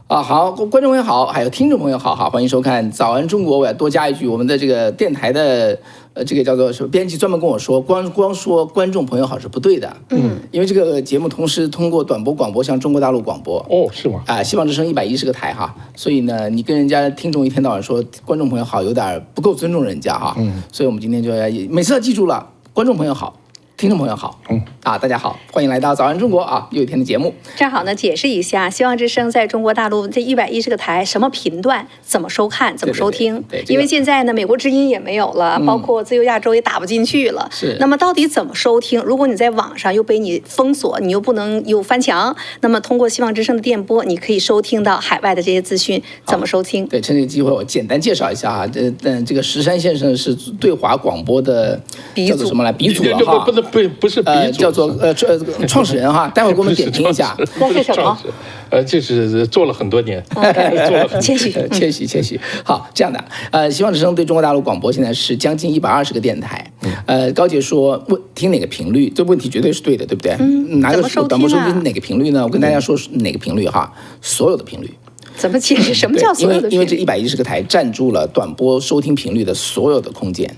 好，观众朋友好，还有听众朋友好，欢迎收看《早安中国》。我要多加一句，我们的这个电台的这个叫做什么编辑专门跟我说，光说观众朋友好是不对的。因为这个节目同时通过短波广播向中国大陆广播。哦，是吗？希望之声110个台哈，所以呢，你跟人家听众一天到晚说观众朋友好，有点不够尊重人家哈。所以我们今天就要每次要记住了，观众朋友好。听众朋友好，大家好，欢迎来到早安中国啊，又一天的节目。正好呢，解释一下，希望之声在中国大陆这110个台什么频段，怎么收看，怎么收听？对，因为现在呢，美国之音也没有了，包括自由亚洲也打不进去了。是。那么到底怎么收听？如果你在网上又被你封锁，你又不能又翻墙，那么通过希望之声的电波，你可以收听到海外的这些资讯，怎么收听？对，趁这个机会我简单介绍一下啊，这个石山先生是对华广播的叫做什么来鼻祖了哈，不是鼻祖。叫做创始人哈，待会儿给我们点评一下。那是什么？就是做了很多年，谦虚。好，这样的，希望之声对中国大陆广播现在是将近120个电台。高杰说听哪个频率，这问题绝对是对的，对不对？哪个短波收听哪个频率呢？我跟大家说哪个频率哈，所有的频率。怎么解释？什么叫所有的频率？因为这110个台占住了短波收听频率的所有的空间。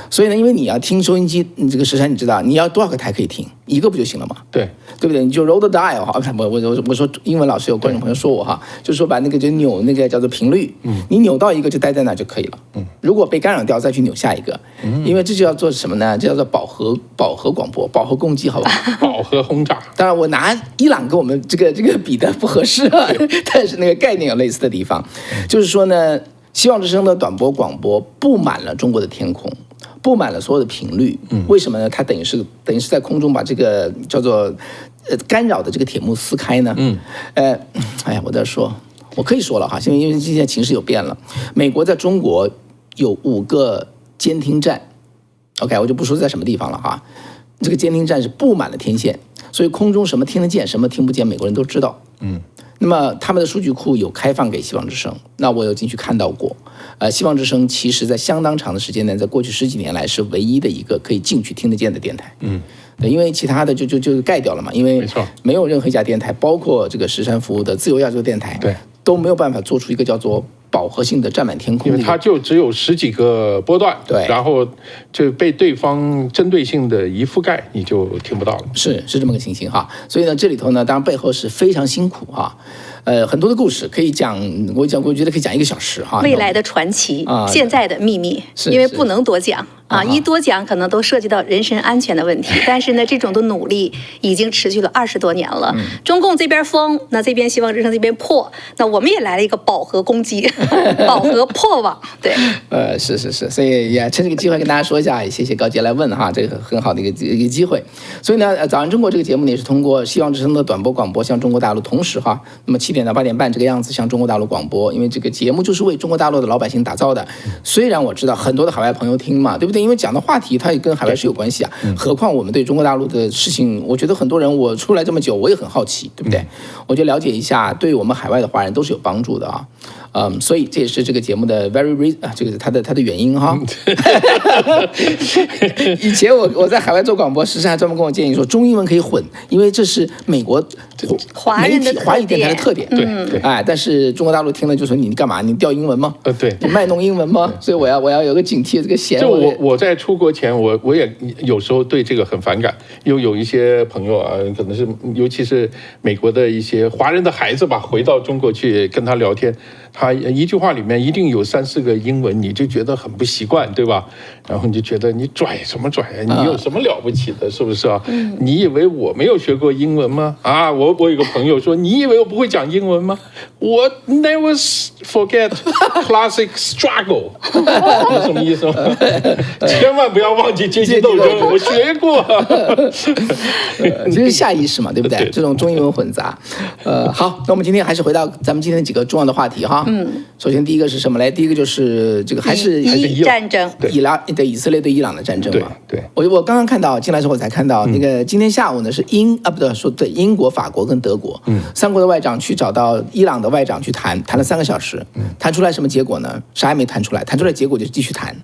所以呢，因为你要听收音机，你这个时差你知道，你要多少个台可以听？一个不就行了吗？对不对？你就 roll the dial 哈，我说英文老师有观众朋友说我哈，就是说把那个就扭那个叫做频率，你扭到一个就待在那就可以了。如果被干扰掉，再去扭下一个，因为这就叫做什么呢？这叫做饱和广播，饱和攻击，好吧？饱和轰炸。当然，我拿伊朗跟我们这个比的不合适啊，但是那个概念有类似的地方，就是说呢，希望之声的短波广播布满了中国的天空。布满了所有的频率，为什么呢？它等于是在空中把这个叫做干扰的这个铁幕撕开呢？我在说，我可以说了哈，因为现在情势有变了。美国在中国有5个监听站 ，OK， 我就不说在什么地方了哈。这个监听站是布满了天线，所以空中什么听得见，什么听不见，美国人都知道。那么他们的数据库有开放给希望之声，那我有进去看到过。希望之声其实在相当长的时间内，在过去10几年来是唯一的一个可以进去听得见的电台。对，因为其他的就盖掉了嘛，因为没有任何一家电台，包括这个石山服务的自由亚洲电台，对，都没有办法做出一个叫做饱和性的占满天空，因为它就只有10几个波段，对，然后就被对方针对性的一覆盖，你就听不到了。是这么个情形哈。所以呢，这里头呢，当然背后是非常辛苦哈。很多的故事可以讲，我觉得可以讲1个小时哈。未来的传奇，现在的秘密，因为不能多讲一多讲可能都涉及到人身安全的问题。但是呢，这种的努力已经持续了20多年了。中共这边封，那这边希望之声这边破，那我们也来了一个饱和攻击，饱和破网。对，是，所以也趁这个机会跟大家说一下，也谢谢高杰来问哈，这个很好的一个机会。所以呢，早安中国这个节目呢，也是通过希望之声的短波广播向中国大陆，同时哈，那么7点到8点半这个样子向中国大陆广播，因为这个节目就是为中国大陆的老百姓打造的。虽然我知道很多的海外朋友听嘛，对不对？因为讲的话题它也跟海外是有关系啊。何况我们对中国大陆的事情，我觉得很多人我出来这么久，我也很好奇，对不对？我就了解一下，对我们海外的华人都是有帮助的啊。所以这也是这个节目的 very reason 这个是它的原因哈。以前我在海外做广播，实际上还专门跟我建议说，中英文可以混，因为这是美国华语电台的特点。对，但是中国大陆听了就说你干嘛？你调英文吗？对，你卖弄英文吗？所以我要有个警惕这个弦。就我在出国前，我也有时候对这个很反感，有一些朋友啊，可能是尤其是美国的一些华人的孩子吧，回到中国去跟他聊天。他一句话里面一定有3、4个英文，你就觉得很不习惯，对吧？然后你就觉得你拽什么拽啊？你有什么了不起的？是不是啊？你以为我没有学过英文吗？我有个朋友说，你以为我不会讲英文吗？我 never forget classic struggle， 什么意思吗？千万不要忘记阶级斗争，我学过。其实下意识嘛，对不对？这种中英文混杂。好，那我们今天还是回到咱们今天几个重要的话题哈。首先第一个是什么嘞？第一个就是这个还是战争，以色列对伊朗的战争嘛。对，我刚刚看到进来之后才看到那个今天下午呢是英国、法国跟德国3国的外长去找到伊朗的外长去谈了3个小时，谈出来什么结果呢？啥也没谈出来，谈出来结果就继续谈。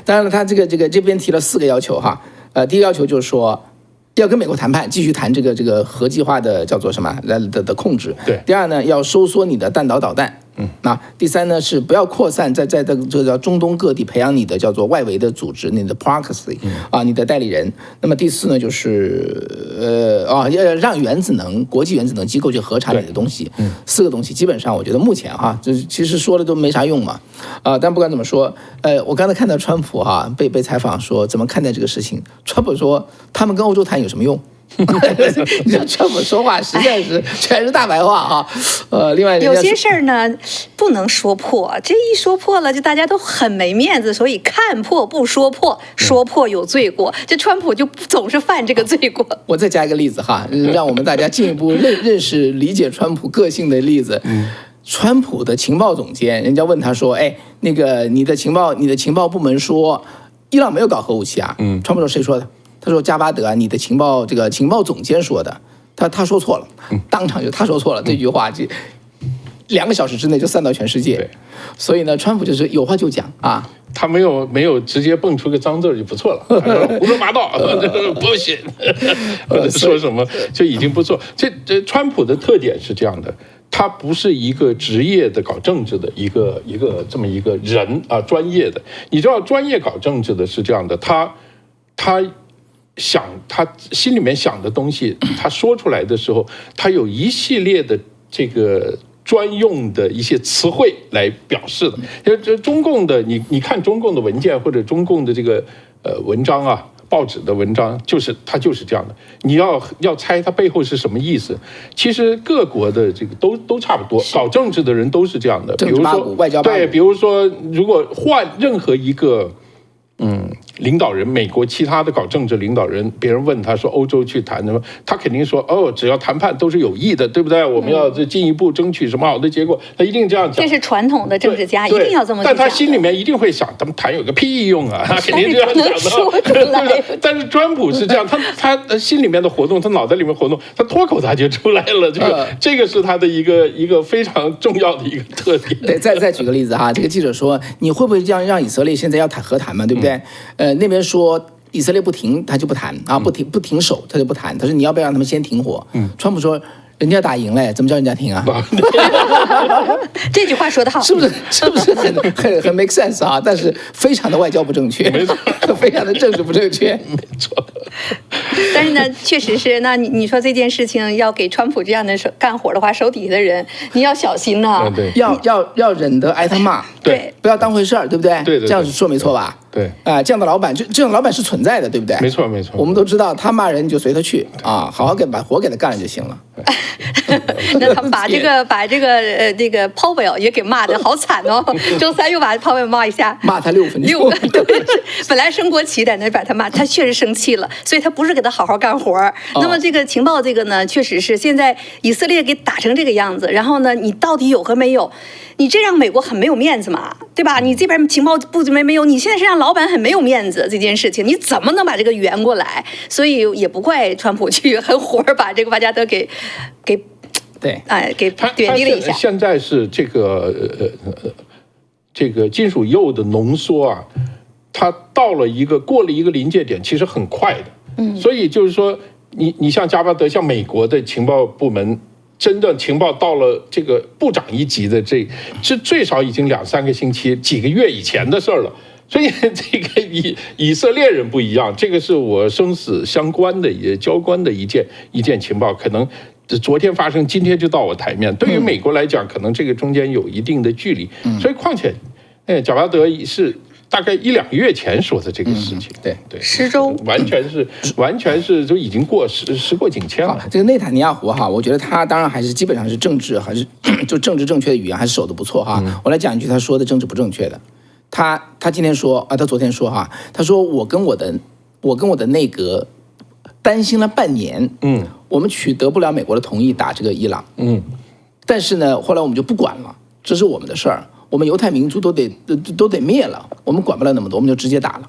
当然了，他这边提了4个要求哈。第一个要求就是说，要跟美国谈判，继续谈这个核计划的叫做什么的控制。对。第二呢，要收缩你的弹道导弹。那第三呢是不要扩散在这叫中东各地培养你的叫做外围的组织，你的 proxy 你的代理人。那么第四呢就是要让原子能国际原子能机构去核查你的东西。4个东西基本上我觉得目前这其实说了都没啥用嘛。但不管怎么说，我刚才看到川普被采访说怎么看待这个事情，川普说他们跟欧洲谈有什么用？你知道川普说话实在是全是大白话另外有些事儿呢不能说破，这一说破了就大家都很没面子，所以看破不说破，说破有罪过。这川普就总是犯这个罪过。我再加一个例子让我们大家进一步认识理解川普个性的例子。川普的情报总监，人家问他说：“哎，那个你的情报部门说伊朗没有搞核武器啊？”川普说：“谁说的？”他说：“加巴德你的情报总监说的，他说错了，当场就他说错了这句话，就2个小时之内就散到全世界。所以呢，川普就是有话就讲他没有直接蹦出个脏字就不错了，胡说八道，不行，说什么就已经不错。这川普的特点是这样的。他不是一个职业的搞政治的一个这么一个人专业的。你知道，专业搞政治的是这样的，他心里面想的东西，他说出来的时候，他有一系列的这个专用的一些词汇来表示的。这中共的，你看中共的文件或者中共的这个文章报纸的文章，它就是这样的。你要猜它背后是什么意思？其实各国的这个都差不多，搞政治的人都是这样的。政治八股、外交八股。对，比如说，如果换任何一个领导人，美国其他的搞政治领导人，别人问他说欧洲去谈什么，他肯定说只要谈判都是有益的，对不对？我们要进一步争取什么好的结果，他一定这样讲。这是传统的政治家一定要这么讲。但他心里面一定会想，他们谈有个屁用啊，他肯定这样讲的。但是川普是这样，他心里面的活动，他脑袋里面活动，他脱口他就出来了。这个是他的一个非常重要的一个特点。对，再举个例子这个记者说，你会不会这样让以色列现在要谈和谈嘛？对不对？那边说以色列不停，他就不谈不停手，他就不谈。他说你要不要让他们先停火？川普说人家打赢了，怎么叫人家停啊？这句话说得好，是不是很 make sense 但是非常的外交不正确，没错，非常的政治不正确，没错。但是呢，确实是，那你说这件事情要给川普这样的干活的话，手底下的人你要小心呐。对，要忍得挨他骂，对，不要当回事儿，对不对？对，这样说没错吧？对，这样的老板，这样的老板是存在的，对不对？没错。我们都知道，他骂人你就随他去好好把活给他干了就行了。那他把这个Powell也给骂得好惨哦。周3又把Powell骂一下，骂他6分钟。本来升国旗在那把他骂，他确实生气了，所以他不是给他好好干活。那么这个情报呢，确实是现在以色列给打成这个样子，然后呢，你到底有和没有？你这让美国很没有面子嘛，对吧？你这边情报部没有，你现在是让老板很没有面子这件事情，你怎么能把这个圆过来？所以也不怪川普去很火把这个巴加德给对给贬低了一下。现在是这个金属铀的浓缩它过了一个临界点，其实很快的。所以就是说，你像加巴德，像美国的情报部门。真正情报到了这个部长一级的这最少已经2-3个星期、几个月以前的事儿了。所以这个以色列人不一样，这个是我生死相关的也交关的一件情报，可能昨天发生，今天就到我台面。对于美国来讲，可能这个中间有一定的距离。所以况且，贾巴德是。大概1-2个月前说的这个事情，对10周，完全是就已经时过境迁了。这个内塔尼亚胡我觉得他当然还是基本上是政治，还是就政治正确的语言还是守得不错我来讲一句他说的政治不正确的，他今天说他昨天说他说我跟我的内阁担心了半年，我们取得不了美国的同意打这个伊朗，但是呢后来我们就不管了，这是我们的事儿。我们犹太民族都得灭了，我们管不了那么多，我们就直接打了。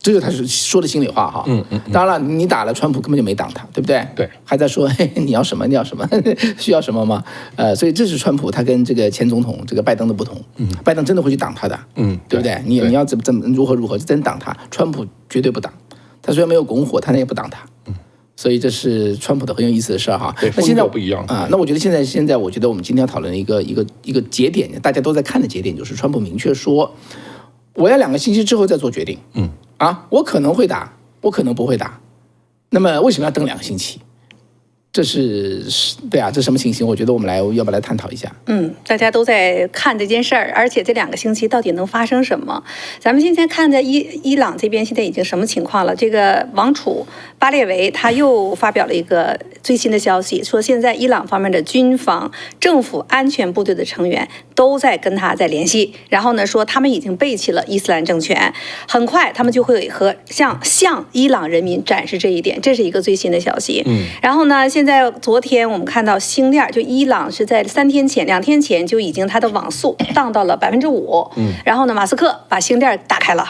这就是他说的心里话当然了，你打了，川普根本就没挡他，对不对？对，还在说你要什么，需要什么吗？所以这是川普他跟这个前总统这个拜登的不同。拜登真的会去挡他的，对不对？你要怎么如何真挡他？川普绝对不挡。他虽然没有拱火，他也不挡他。所以这是川普的很有意思的事儿哈。对，那现在不一样啊。那我觉得现在我觉得我们今天要讨论的一个节点，大家都在看的节点，就是川普明确说，我要2个星期之后再做决定。我可能会打，我可能不会打。那么为什么要等2个星期？这是对啊，这什么情形？我觉得我们要不来探讨一下。大家都在看这件事儿，而且这2个星期到底能发生什么？咱们今天看的伊朗这边现在已经什么情况了？这个王储巴列维他又发表了一个最新的消息，说现在伊朗方面的军方、政府安全部队的成员都在跟他在联系，然后呢说他们已经背弃了伊斯兰政权，很快他们就会向伊朗人民展示这一点，这是一个最新的消息。然后呢，现在昨天我们看到星链，就伊朗是在2天前就已经它的网速降到了5%。然后呢，马斯克把星链打开了，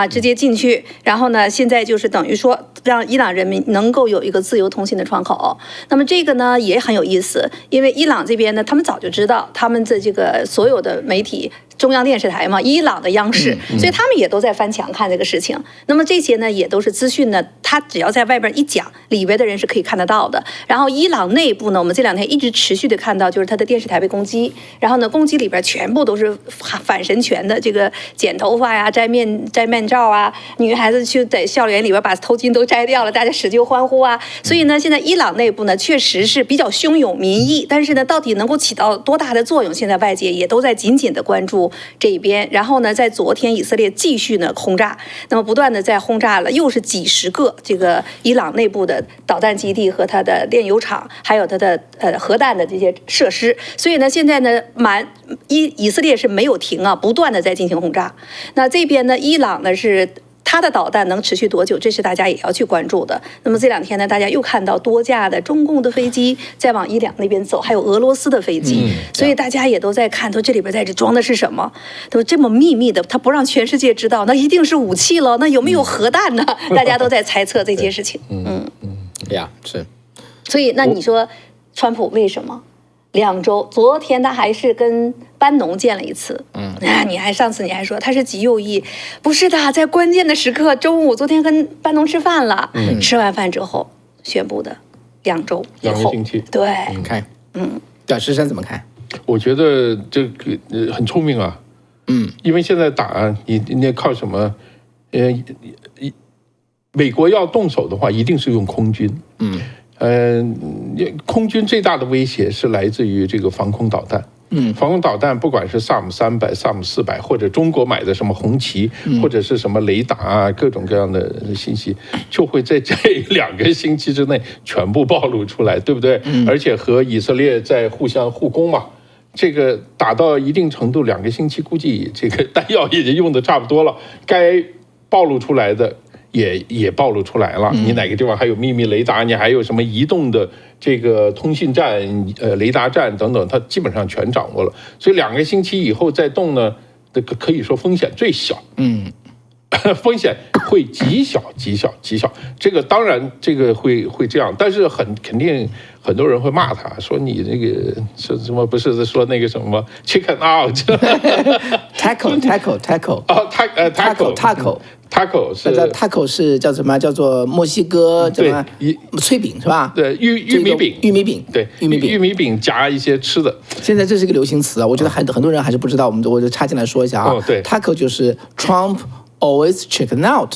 直接进去。然后呢，现在就是等于说让伊朗人民能够有一个自由通信的窗口。那么这个呢也很有意思，因为伊朗这边呢，他们早就知道他们的这个所有的媒体。中央电视台嘛，伊朗的央视，所以他们也都在翻墙看这个事情。那么这些呢，也都是资讯呢，他只要在外边一讲，里边的人是可以看得到的。然后伊朗内部呢，我们这2天一直持续的看到，就是他的电视台被攻击，然后呢，攻击里边全部都是反神权的，这个剪头发呀、摘面罩啊，女孩子去在校园里边把头巾都摘掉了，大家使劲欢呼啊。所以呢，现在伊朗内部呢，确实是比较汹涌民意，但是呢，到底能够起到多大的作用，现在外界也都在紧紧的关注这一边。然后呢，在昨天以色列继续呢轰炸，那么不断的在轰炸了，又是几十个这个伊朗内部的导弹基地和它的炼油厂，还有它的核弹的这些设施。所以呢，现在呢以色列是没有停啊，不断的在进行轰炸。那这边呢，伊朗呢是。它的导弹能持续多久？这是大家也要去关注的。那么这2天呢，大家又看到多架的中共的飞机在往伊朗那边走，还有俄罗斯的飞机，所以大家也都在看，说这里边在这装的是什么？都这么秘密的，他不让全世界知道，那一定是武器了。那有没有核弹呢？大家都在猜测这件事情。是。所以那你说，川普为什么2周？昨天他还是跟班农见了一次。上次你还说他是极右翼，不是的，在关键的时刻，中午昨天跟班农吃饭了，吃完饭之后宣布的2周以后，2个星期。对，看，石山怎么看？我觉得这个很聪明啊，因为现在打你靠什么？美国要动手的话，一定是用空军。空军最大的威胁是来自于这个防空导弹。防空导弹不管是萨姆300、萨姆400，或者中国买的什么红旗，或者是什么雷达啊，各种各样的信息，就会在这2个星期之内全部暴露出来，对不对？而且和以色列在互相互攻嘛。这个打到一定程度，2个星期估计这个弹药已经用的差不多了，该暴露出来的也暴露出来了。你哪个地方还有秘密雷达，你还有什么移动的这个通信站、雷达站等等，它基本上全掌握了。所以2个星期以后再动呢，这个可以说风险最小。风险会极小。这个当然这个会这样，但是肯定很多人会骂他，说你这个是什么？不是说那个什么 chicken out tackle tackle 是 tackle 是叫什么？叫做墨西哥什么脆饼是吧？对，玉米饼，对，玉米饼夹一些吃的。现在这是一个流行词啊，我觉得很多人还是不知道，我就插进来说一下啊。对 ，tackle 就是 Trump always chicken out，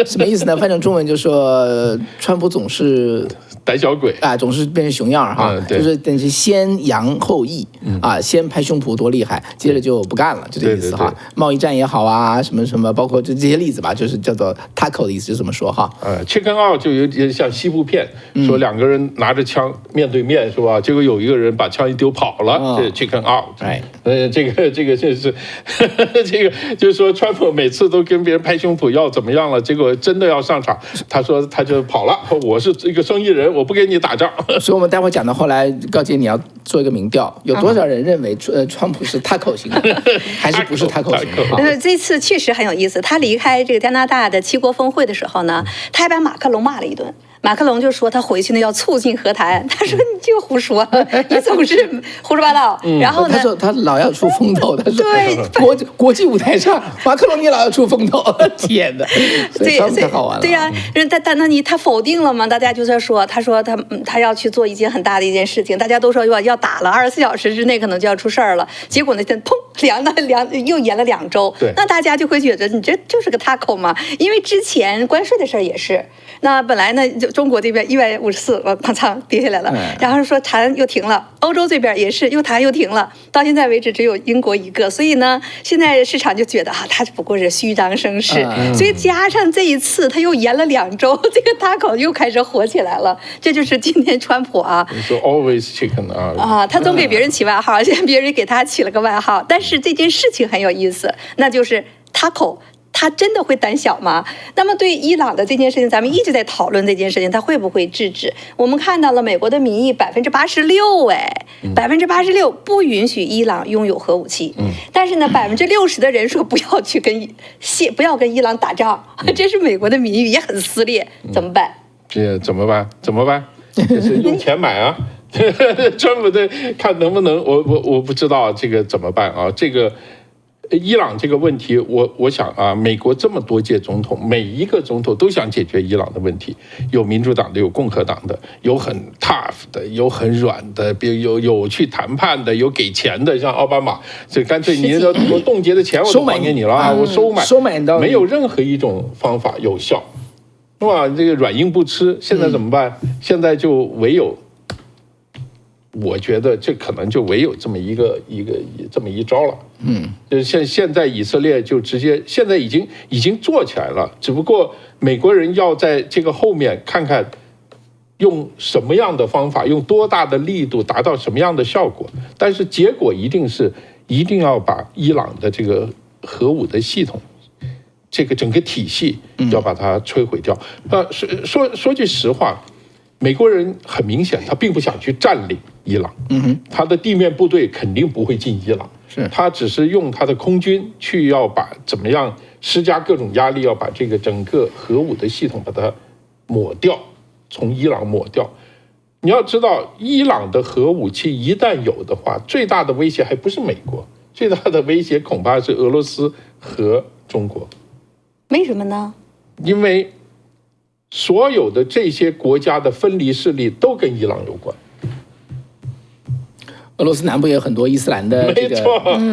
什么意思呢？翻成中文就说川普总是胆小鬼啊，总是变成熊样哈，就是等于先扬后抑先拍胸脯多厉害，接着就不干了，就这意思哈。贸易战也好啊，什么，包括这些例子吧，就是叫做 tackle 的意思，就这么说哈。chicken out 就有点像西部片，说2个人拿着枪面对面是吧？结果有一个人把枪一丢跑了，这 chicken out。这个就是这个就是说，川普每次都跟别人拍胸脯要怎么样了，结果真的要上场，他说他就跑了，我是一个生意人，我不跟你打仗。所以我们待会讲到后来，高姐你要做一个民调，有多少人认为川普是tackle型的，还是不是tackle型的？这次确实很有意思。他离开这个加拿大的7国峰会的时候呢，他还把马克龙骂了一顿。马克龙就说他回去呢要促进和谈，他说你就胡说，你总是胡说八道。然后呢，他说他老要出风头，他说对国际舞台上马克龙你老要出风头，天哪，对，太好玩了。对呀，他否定了吗？大家就在说，他说他要去做一件很大的一件事情，大家都说要打了，24小时之内可能就要出事儿了。结果那天砰又延了2周，那大家就会觉得你这就是个 taco 嘛，因为之前关税的事儿也是。那本来呢，就中国这边154，我哐跌下来了，然后说谈又停了，欧洲这边也是又谈又停了，到现在为止只有英国1个，所以呢，现在市场就觉得他不过是虚张声势，所以加上这一次他又延了2周，这个taco又开始火起来了，这就是今天川普啊，你说 always chicken 啊，他总给别人起外号，现在别人给他起了个外号，但是这件事情很有意思，那就是taco。他真的会胆小吗？那么对伊朗的这件事情，咱们一直在讨论这件事情，他会不会制止？我们看到了美国的民意86%，86%不允许伊朗拥有核武器。但是呢，60%的人说不要跟伊朗打仗，这是美国的民意，也很撕裂，怎么办？这怎么办？就是用钱买啊！专门的看能不能，我不知道这个怎么办啊？这个。伊朗这个问题，我想啊，美国这么多届总统，每一个总统都想解决伊朗的问题，有民主党的，有共和党的，有很 tough 的，有很软的，比如有去谈判的，有给钱的，像奥巴马，这干脆你我冻结的钱我都还给你了啊，我收买到，没有任何一种方法有效，是吧？这个软硬不吃，现在怎么办？现在就唯有。我觉得这可能就唯有这么一招了，就是现在以色列就直接现在已经做起来了，只不过美国人要在这个后面看看用什么样的方法，用多大的力度达到什么样的效果，但是结果一定要把伊朗的这个核武的系统，这个整个体系要把它摧毁掉。说句实话。美国人很明显，他并不想去占领伊朗，他的地面部队肯定不会进伊朗，他只是用他的空军去要把怎么样施加各种压力，要把这个整个核武的系统把它抹掉，从伊朗抹掉。你要知道，伊朗的核武器一旦有的话，最大的威胁还不是美国，最大的威胁恐怕是俄罗斯和中国。为什么呢？因为所有的这些国家的分离势力都跟伊朗有关。俄罗斯南部也有很多伊斯兰的这个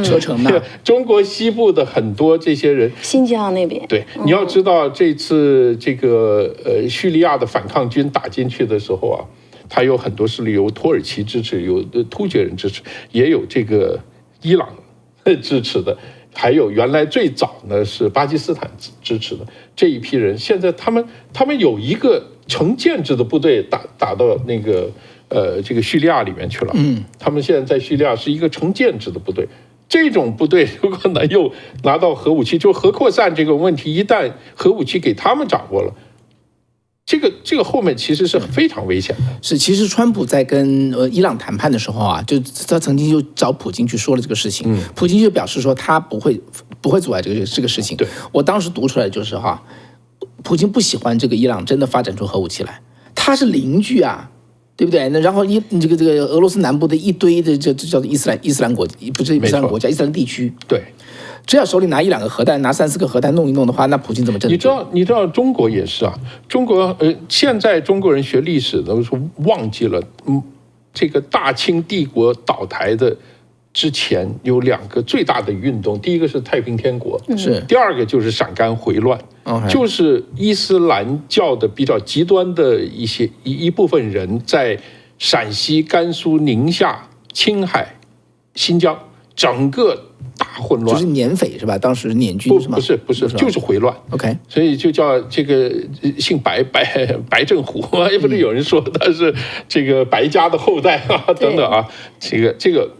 车臣呢。中国西部的很多这些人，新疆那边。对，你要知道这次这个叙利亚的反抗军打进去的时候啊，它有很多势力有土耳其支持，有突厥人支持，也有这个伊朗支持的。还有原来最早呢是巴基斯坦支持的这一批人，现在他们有一个成建制的部队打到那个这个叙利亚里面去了，他们现在在叙利亚是一个成建制的部队。这种部队如果又拿到核武器，就核扩散这个问题，一旦核武器给他们掌握了。这个后面其实是非常危险的。是，其实川普在跟伊朗谈判的时候啊，就他曾经就找普京去说了这个事情，普京就表示说他不会阻碍这个事情。对，我当时读出来的就是普京不喜欢这个伊朗真的发展出核武器来，他是邻居啊。对不对？那然后这个俄罗斯南部的一堆的这叫做伊斯兰国，不是伊斯兰国家，伊斯兰地区。对，只要手里拿1-2个核弹，拿3-4个核弹弄一弄的话，那普京怎么镇住？你知道中国也是啊，中国现在中国人学历史都是忘记了，这个大清帝国倒台的之前有2个最大的运动，第一个是太平天国，是第二个就是陕甘回乱。就是伊斯兰教的比较极端的一部分人在陕西、甘肃、宁夏、青海、新疆整个大混乱，就是捻匪是吧？当时捻军是吗？不是，就是回乱。OK， 所以就叫这个姓白正虎，也不是有人说他是这个白家的后代啊，等等啊，这个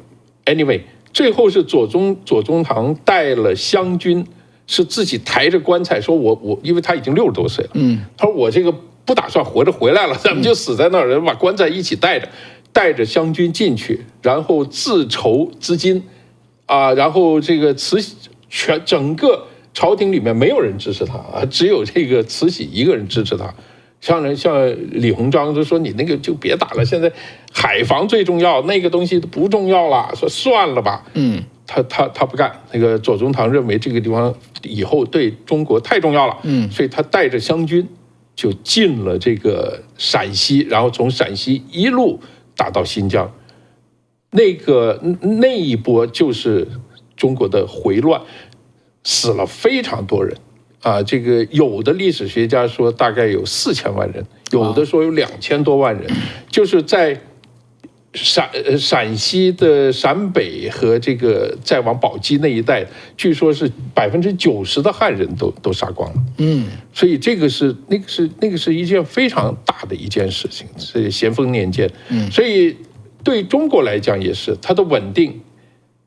anyway， 最后是左宗棠带了湘军。是自己抬着棺材说我因为他已经60多岁了，他说我这个不打算活着回来了，咱们就死在那儿，把棺材一起带着湘军进去，然后自筹资金，然后这个整个朝廷里面没有人支持他啊，只有这个慈禧一个人支持他，像李鸿章就说你那个就别打了，现在海防最重要，那个东西不重要了，说算了吧。他不干，那个左宗棠认为这个地方以后对中国太重要了，所以他带着湘军就进了这个陕西，然后从陕西一路打到新疆。那一波就是中国的回乱，死了非常多人啊！这个有的历史学家说大概有4000万人，有的说有2000多万人，就是在陕西的陕北和这个再往宝鸡那一带，据说是90%的汉人都杀光了。所以这个是那个是一件非常大的一件事情，是咸丰年间。所以对中国来讲也是，它的稳定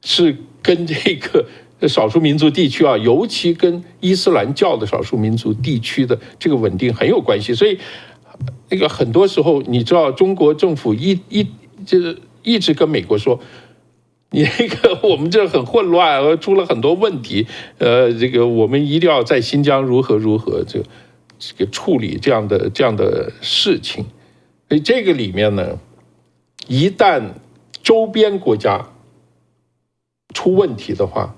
是跟这个少数民族地区啊，尤其跟伊斯兰教的少数民族地区的这个稳定很有关系。所以那个很多时候，你知道中国政府一直跟美国说，你那个我们这很混乱，出了很多问题，这个我们一定要在新疆如何这个处理这样的事情。所以这个里面呢，一旦周边国家出问题的话，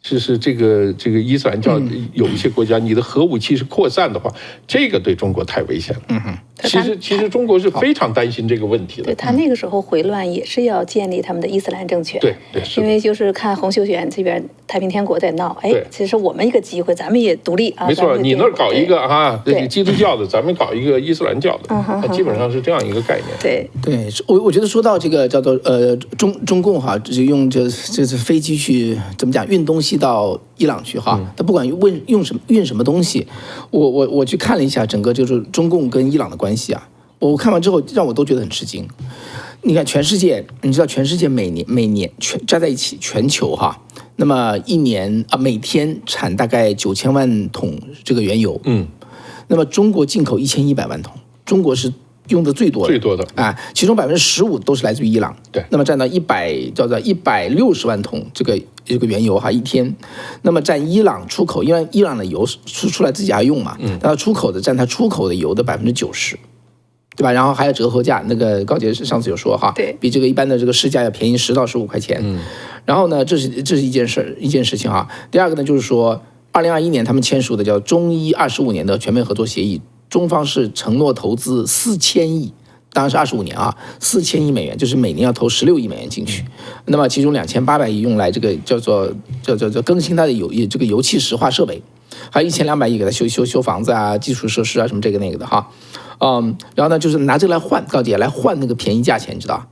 就是这个伊斯兰教有一些国家，你的核武器是扩散的话，这个对中国太危险了。其实中国是非常担心这个问题的。对，他那个时候回乱也是要建立他们的伊斯兰政权。对，因为就是看洪秀全这边太平天国在闹，其实我们一个机会，咱们也独立啊。没错，你那儿搞一个基督教的，咱们搞一个伊斯兰教的，基本上是这样一个概念。对，我觉得说到这个叫做中共哈，就是用这飞机去怎么讲运东西到伊朗去哈，他不管运什么东西，我去看了一下整个就是中共跟伊朗的关系啊，我看完之后让我都觉得很吃惊。你看全世界，你知道全世界每年加在一起全球哈，那么一年每天产大概9000万桶这个原油，那么中国进口1100万桶，中国是用的最多的啊，其中15%都是来自于伊朗，对，那么占到160万桶这个原油哈一天，那么占伊朗出口，因为伊朗的油出来自己还用嘛，它出口的占它出口的油的90%。对吧？然后还有折合价，那个高杰上次有说哈，对，比这个一般的这个市价要便宜10到15块钱。然后呢，这是一件事情哈。第二个呢，就是说2021年他们签署的叫中伊25年的全面合作协议，中方是承诺投资4000亿，当然是25年啊，4000亿美元，就是每年要投16亿美元进去。那么其中2800亿用来这个叫做更新它的油气石化设备，还有1200亿给它修房子啊、基础设施啊什么这个那个的哈。然后呢，就是拿这个来换，高姐来换那个便宜价钱，你知道？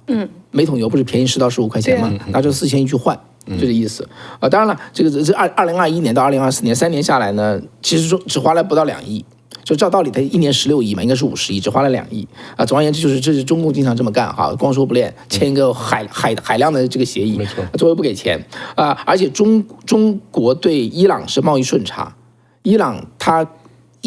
每桶油不是便宜10到15块钱吗？拿这4000亿去换，就这意思。当然了，这2021年到2024年3年下来呢，其实只花了不到2亿。就照道理，它一年16亿嘛，应该是50亿，只花了2亿啊。总而言之，这是中共经常这么干哈，光说不练，签一个海量的这个协议，没错，最后不给钱啊。而且中国对伊朗是贸易顺差，伊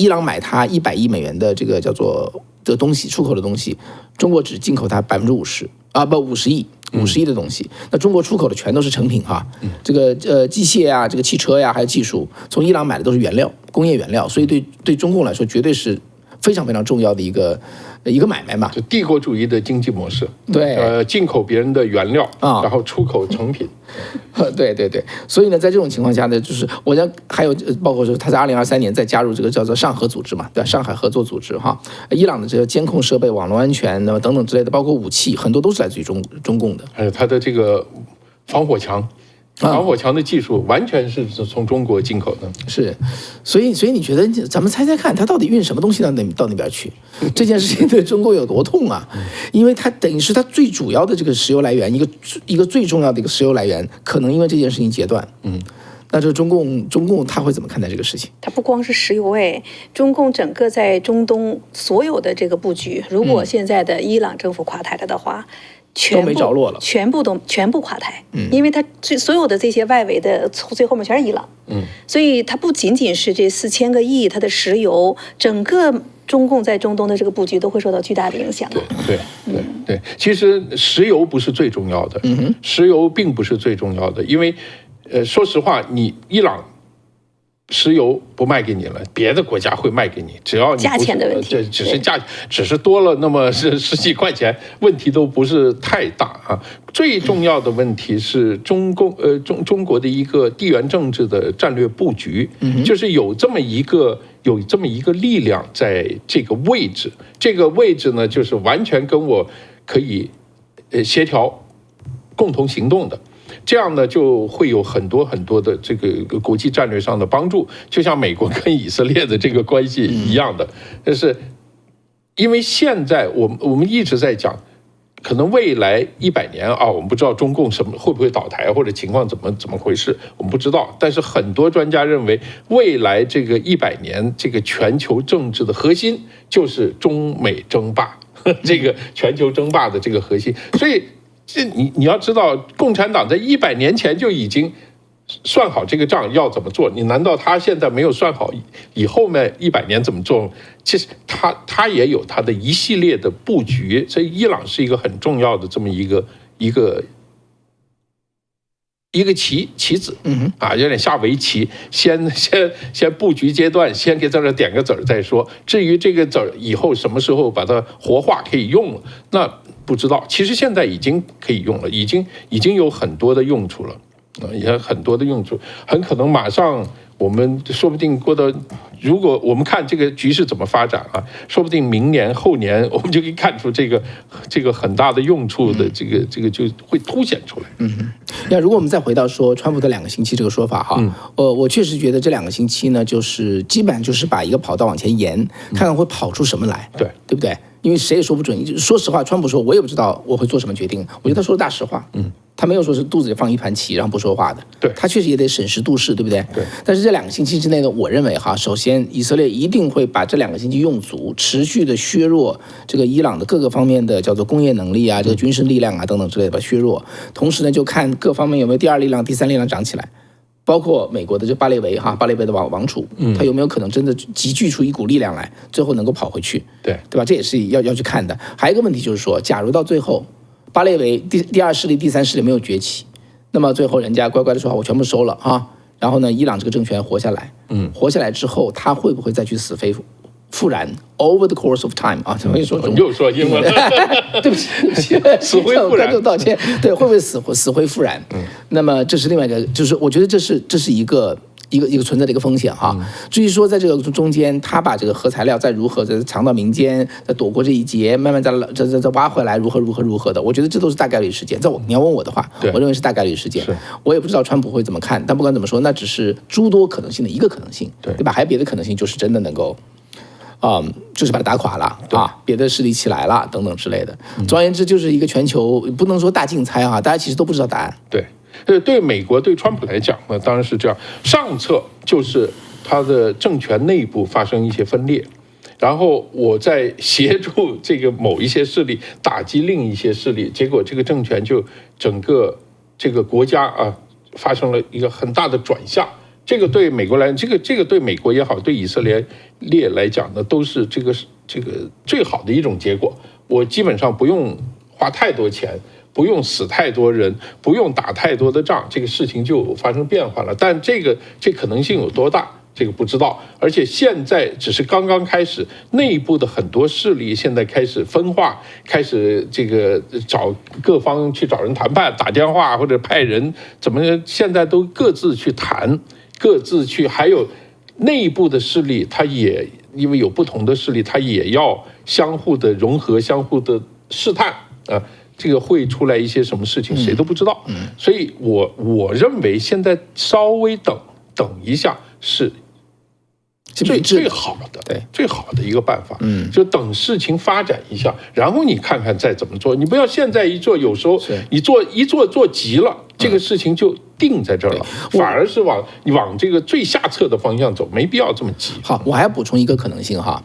朗买它100亿美元的这个叫做的东西，出口的东西，中国只进口它50%啊，不50亿的东西。那中国出口的全都是成品哈，这个机械啊，这个汽车呀，还有技术，从伊朗买的都是原料，工业原料，所以对中共来说，绝对是非常非常重要的一个买卖嘛，就帝国主义的经济模式。对，进口别人的原料然后出口成品。对，所以呢，在这种情况下呢，就是我想还有包括说他在2023年再加入这个叫做上合组织嘛，对吧？上海合作组织哈，伊朗的这个监控设备、网络安全那么等等之类的，包括武器，很多都是来自于中共的。还有它的这个防火墙的技术完全是从中国进口的。是，所以你觉得咱们猜猜看，他到底运什么东西到那边去？这件事情对中共有多痛啊？因为它等于是它最主要的这个石油来源，一个最重要的一个石油来源，可能因为这件事情截断。那这中共他会怎么看待这个事情？它不光是石油中共整个在中东所有的这个布局，如果现在的伊朗政府垮台了的话，都没着落了，全部垮台。因为它所有的这些外围的最后面全是伊朗。所以它不仅仅是这4000个亿，它的石油，整个中共在中东的这个布局都会受到巨大的影响。对，其实石油不是最重要的，石油并不是最重要的，因为说实话，你伊朗石油不卖给你了，别的国家会卖给你，只要你价钱的问题，这只是只是多了那么十几块钱，问题都不是太大啊。最重要的问题是中国的一个地缘政治的战略布局，就是有这么一个力量在这个位置，这个位置呢，就是完全跟我可以协调共同行动的。这样呢，就会有很多的这个国际战略上的帮助，就像美国跟以色列的这个关系一样的。但是，因为现在我们一直在讲，可能未来100年啊，我们不知道中共会不会倒台，或者情况怎么回事，我们不知道。但是很多专家认为，未来这个100年，这个全球政治的核心就是中美争霸，这个全球争霸的这个核心，所以。你要知道，共产党在100年前就已经算好这个账要怎么做，你难道他现在没有算好以后面100年怎么做？其实他也有他的一系列的布局，所以伊朗是一个很重要的这么一个棋子，有点下围棋，先布局阶段，先给在这点个子儿再说。至于这个子儿以后什么时候把它活化可以用了，那不知道。其实现在已经可以用了，已经有很多的用处了，也很多的用处，很可能马上。我们说不定如果我们看这个局势怎么发展啊，说不定明年后年我们就可以看出这个很大的用处的这个就会凸显出来。那如果我们再回到说川普的2个星期这个说法哈，我确实觉得这2个星期呢，就是基本上就是把一个跑道往前延，看看会跑出什么来，对不对？因为谁也说不准。说实话，川普说我也不知道我会做什么决定，我觉得他说的大实话。他没有说是肚子里放一盘棋然后不说话的，对，他确实也得审时度势，对不对？对。但是这2个星期之内呢，我认为哈，首先以色列一定会把这2个星期用足，持续的削弱这个伊朗的各个方面的叫做工业能力啊，这个军事力量啊等等之类的，把削弱。同时呢，就看各方面有没有第2力量、第3力量长起来，包括美国的这巴列维的王储，他有没有可能真的集聚出一股力量来，最后能够跑回去？对吧？这也是要去看的。还有一个问题就是说，假如到最后巴列维第2势力、第3势力没有崛起，那么最后人家乖乖的说好，我全部收了啊。然后呢，伊朗这个政权活下来，活下来之后，他会不会再去死灰复燃 ？Over the course of time 啊，怎么说中文？又说英文了，对不起，死灰复燃，观众道歉。对，会不会死灰复燃？那么这是另外一个，就是我觉得这是一个存在的一个风险哈。至于说在这个中间，他把这个核材料再如何再藏到民间，再躲过这一劫，慢慢再挖回来，如何的，我觉得这都是大概率事件。你要问我的话，我认为是大概率事件。我也不知道川普会怎么看，但不管怎么说，那只是诸多可能性的一个可能性，对吧？还有别的可能性，就是真的能够。就是把它打垮了啊，别的势力起来了等等之类的。总而言之，就是一个全球不能说大竞猜啊，大家其实都不知道答案。对美国对川普来讲呢，当然是这样。上策就是他的政权内部发生一些分裂，然后我在协助这个某一些势力打击另一些势力，结果这个政权就整个这个国家啊发生了一个很大的转向。这个对美国来，这个对美国也好，对以色列来讲呢，都是这个最好的一种结果。我基本上不用花太多钱，不用死太多人，不用打太多的仗，这个事情就发生变化了。但这可能性有多大？这个不知道。而且现在只是刚刚开始，内部的很多势力现在开始分化，开始这个找各方去找人谈判，打电话或者派人怎么，现在都各自去谈。各自去，还有内部的势力，它也因为有不同的势力，它也要相互的融合，相互的试探啊，这个会出来一些什么事情，谁都不知道。所以我认为现在稍微等一下是最好的，最好的一个办法。就等事情发展一下，然后你看看再怎么做。你不要现在一做，有时候你做急了，这个事情就定在这儿了，反而是往这个最下策的方向走，没必要这么急。好，我还要补充一个可能性哈，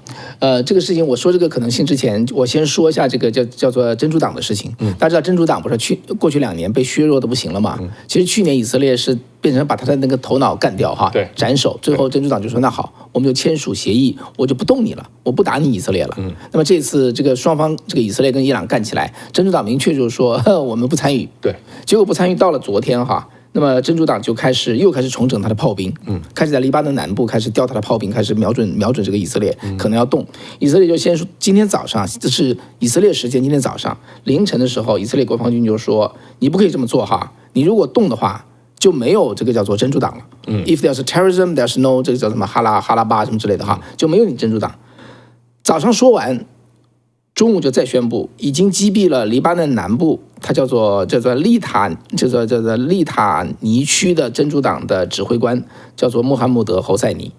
这个事情我说这个可能性之前，我先说一下这个叫做真主党的事情。大家知道真主党不是过去2年被削弱的不行了嘛？其实去年以色列是变成把他的那个头脑干掉哈，斩首，最后真主党就说那好，我们就签署协议，我就不动你了，我不打你以色列了。那么这次这个双方这个以色列跟伊朗干起来，真主党明确就是说我们不参与。结果不参与到了昨天哈。那么真主党就又开始重整他的炮兵，开始在黎巴嫩南部开始调他的炮兵，开始瞄准这个以色列可能要动。以色列就先说，今天早上，这是以色列时间，今天早上凌晨的时候，以色列国防军就说，你不可以这么做哈，你如果动的话，就没有这个叫做真主党了。If there's terrorism, there's no 这个叫什么哈拉巴什么之类的哈，就没有你真主党。早上说完。中午就再宣布，已经击毙了黎巴嫩南部，它叫做利塔尼区的真主党的指挥官，叫做穆罕默德·侯赛尼，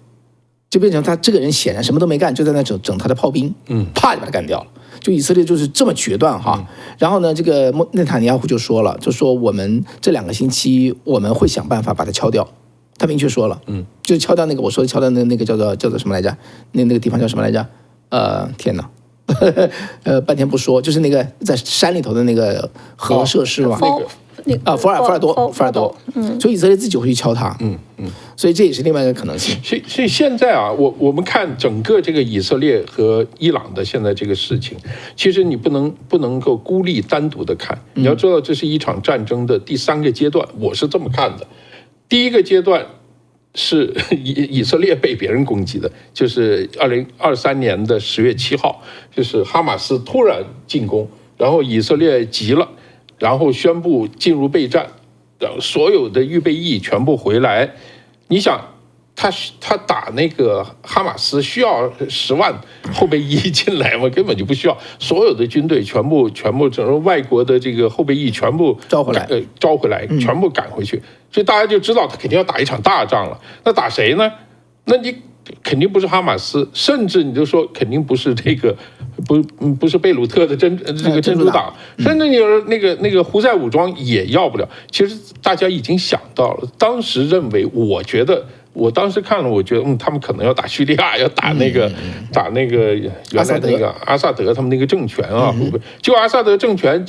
就变成他这个人显然什么都没干，就在那整他的炮兵，啪就把他干掉了。就以色列就是这么决断哈。然后呢，这个内塔尼亚胡就说了，就说我们这2个星期我们会想办法把它敲掉。他明确说了，就是敲掉那个我说的敲掉那个叫做什么来着？那个地方叫什么来着？天哪！半天不说，就是那个在山里头的那个核设施嘛，福尔多，所以以色列自己会去敲它，所以这也是另外一个可能性。所以现在啊，我们看整个这个以色列和伊朗的现在这个事情，其实你不能够孤立单独的看，你要知道这是一场战争的第3个阶段，我是这么看的。第一个阶段是以色列被别人攻击的，就是2023年的10月7号，就是哈马斯突然进攻，然后以色列急了，然后宣布进入备战，然后所有的预备役全部回来。你想，他打那个哈马斯需要10万后备役进来吗？根本就不需要，所有的军队全部整个外国的这个后备役全部招回来，全部赶回去。所以大家就知道他肯定要打一场大仗了。那打谁呢？那你肯定不是哈马斯，甚至你就说肯定不是这个不是贝鲁特的这个真主党，甚至你说那个胡塞武装也要不了。其实大家已经想到了，当时认为，我觉得。我当时看了，我觉得他们可能要打叙利亚，要打那个原来那个阿萨德他们那个政权啊，就阿萨德政权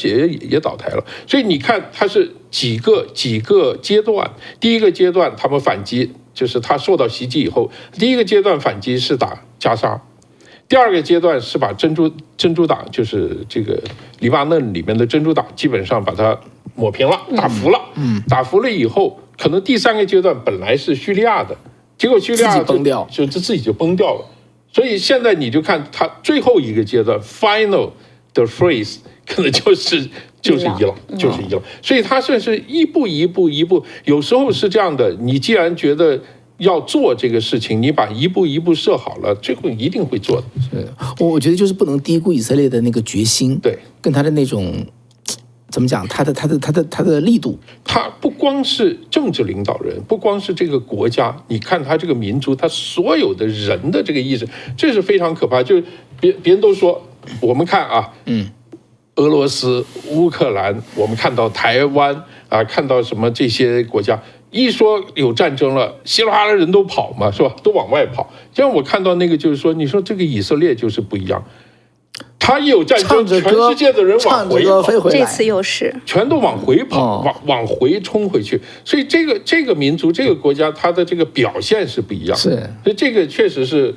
也倒台了。所以你看，它是几个阶段。第一个阶段他们反击，就是他受到袭击以后，第一个阶段反击是打加沙，第2个阶段是把真主党，就是这个黎巴嫩里面的真主党，基本上把它抹平了，打服了。打服了以后。可能第3个阶段本来是叙利亚的，结果叙利亚就自己就崩掉了。所以现在你就看它最后一个阶段 ，final 的 phrase 可能就是伊朗，就是伊朗。所以它算是一步，有时候是这样的。你既然觉得要做这个事情，你把一步设好了，最后一定会做的。我觉得就是不能低估以色列的那个决心，对，跟他的那种。怎么讲？他的力度，他不光是政治领导人，不光是这个国家，你看他这个民族，他所有的人的这个意识，这是非常可怕。就是别人都说，我们看啊，俄罗斯、乌克兰，我们看到台湾啊，看到什么这些国家，一说有战争了，稀里哗啦人都跑嘛，是吧？都往外跑。像我看到那个，就是说，你说这个以色列就是不一样。他一有战争，全世界的人往回跑，这次又是全都往回跑，往回冲回去。所以这个民族、这个国家，它的这个表现是不一样。是，所以这个确实是，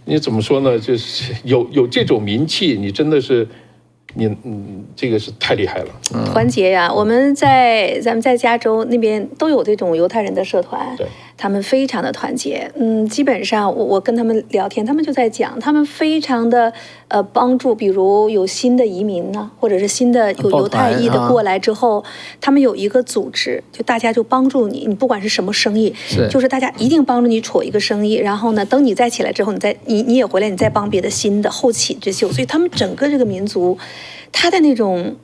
你怎么说呢？就是有这种名气，你真的是。这个是太厉害了，团结呀！咱们在加州那边都有这种犹太人的社团，对，他们非常的团结。基本上我跟他们聊天，他们就在讲，他们非常的帮助，比如有新的移民呢，或者是新的有犹太裔的过来之后，他们有一个组织，就大家就帮助你不管是什么生意，就是大家一定帮助你处一个生意，然后呢，等你再起来之后，你也回来，你再帮别的新的后起之秀。所以他们整个这个民族。他的那种，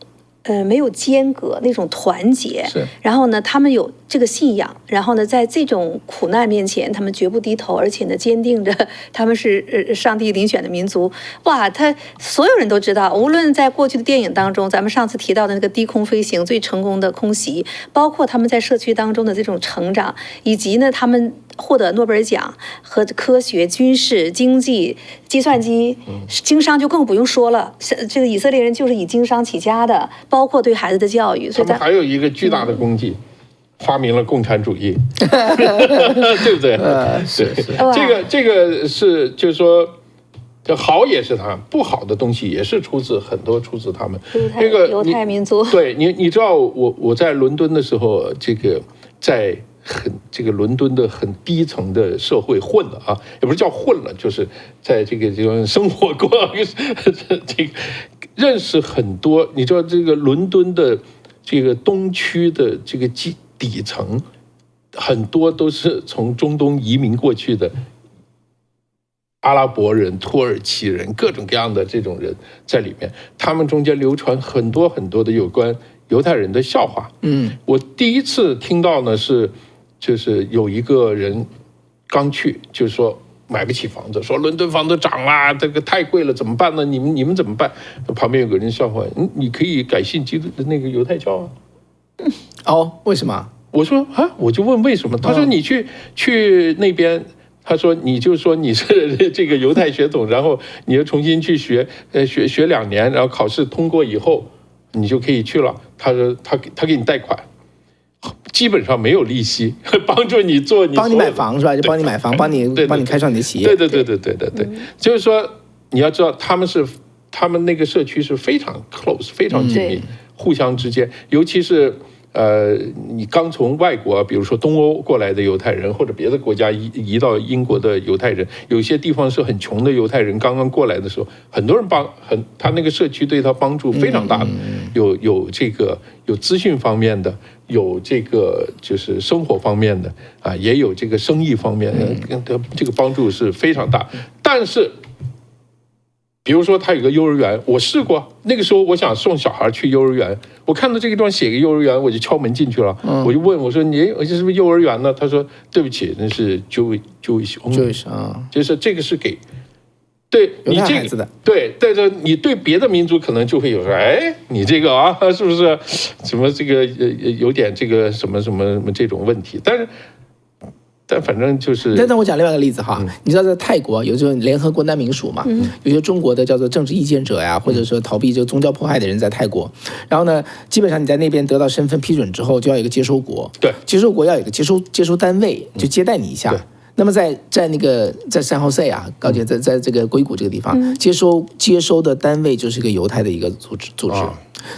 没有间隔，那种团结，然后呢，他们有这个信仰，然后呢，在这种苦难面前，他们绝不低头，而且呢，坚定着他们是上帝遴选的民族。哇，所有人都知道，无论在过去的电影当中，咱们上次提到的那个低空飞行最成功的空袭，包括他们在社区当中的这种成长，以及呢，他们获得诺贝尔奖和科学、军事、经济、计算机、经商就更不用说了。这个以色列人就是以经商起家的，包括对孩子的教育。所以他们还有一个巨大的功绩，发明了共产主义，对不对？这个是就是说。这好也是他，不好的东西也是很多出自他们。这个犹太民族，对你知道我在伦敦的时候，这个在这个伦敦的很低层的社会混了啊，也不是叫混了，就是在这个地方生活过，这个认识很多。你知道这个伦敦的这个东区的这个底层，很多都是从中东移民过去的阿拉伯人、土耳其人，各种各样的这种人在里面，他们中间流传很多很多的有关犹太人的笑话。我第一次听到呢就是有一个人刚去，就是说买不起房子，说伦敦房子涨啦，这个太贵了，怎么办呢？你们怎么办？旁边有个人笑话，你可以改信基督的那个犹太教啊。哦，为什么？我说啊，我就问为什么？他说你去那边。他说：“你就说你是这个犹太血统，然后你又重新去学2年，然后考试通过以后，你就可以去了。”他说他给你贷款，基本上没有利息，帮助你做帮你买房是吧？就帮你买房，帮你开创你的企业。对，就是说你要知道他们那个社区是非常 close， 非常紧密，互相之间，尤其是。你刚从外国，比如说东欧过来的犹太人，或者别的国家移到英国的犹太人，有些地方是很穷的犹太人，刚刚过来的时候，很多人他那个社区对他帮助非常大的，有这个有资讯方面的，有这个就是生活方面的啊，也有这个生意方面的，这个帮助是非常大，但是。比如说，他有个幼儿园，我试过。那个时候，我想送小孩去幼儿园，我看到这个地方写个幼儿园，我就敲门进去了。我就问我说：“你这是不是幼儿园呢？”他说：“对不起，那是 Jewish 啊，就是这个是给对你这个对，但是你对别的民族可能就会有说，哎，你这个啊，是不是什么这个有点这个什么这种问题？但反正就是，但我讲另外一个例子哈，你知道在泰国有这种联合国难民署嘛？有些中国的叫做政治意见者呀，或者说逃避这个宗教迫害的人在泰国，然后呢，基本上你在那边得到身份批准之后，就要有一个接收国，对，接收国要有一个接收单位，就接待你一下。那么在San Jose啊，高姐在这个硅谷这个地方，接收的单位就是一个犹太的一个组织。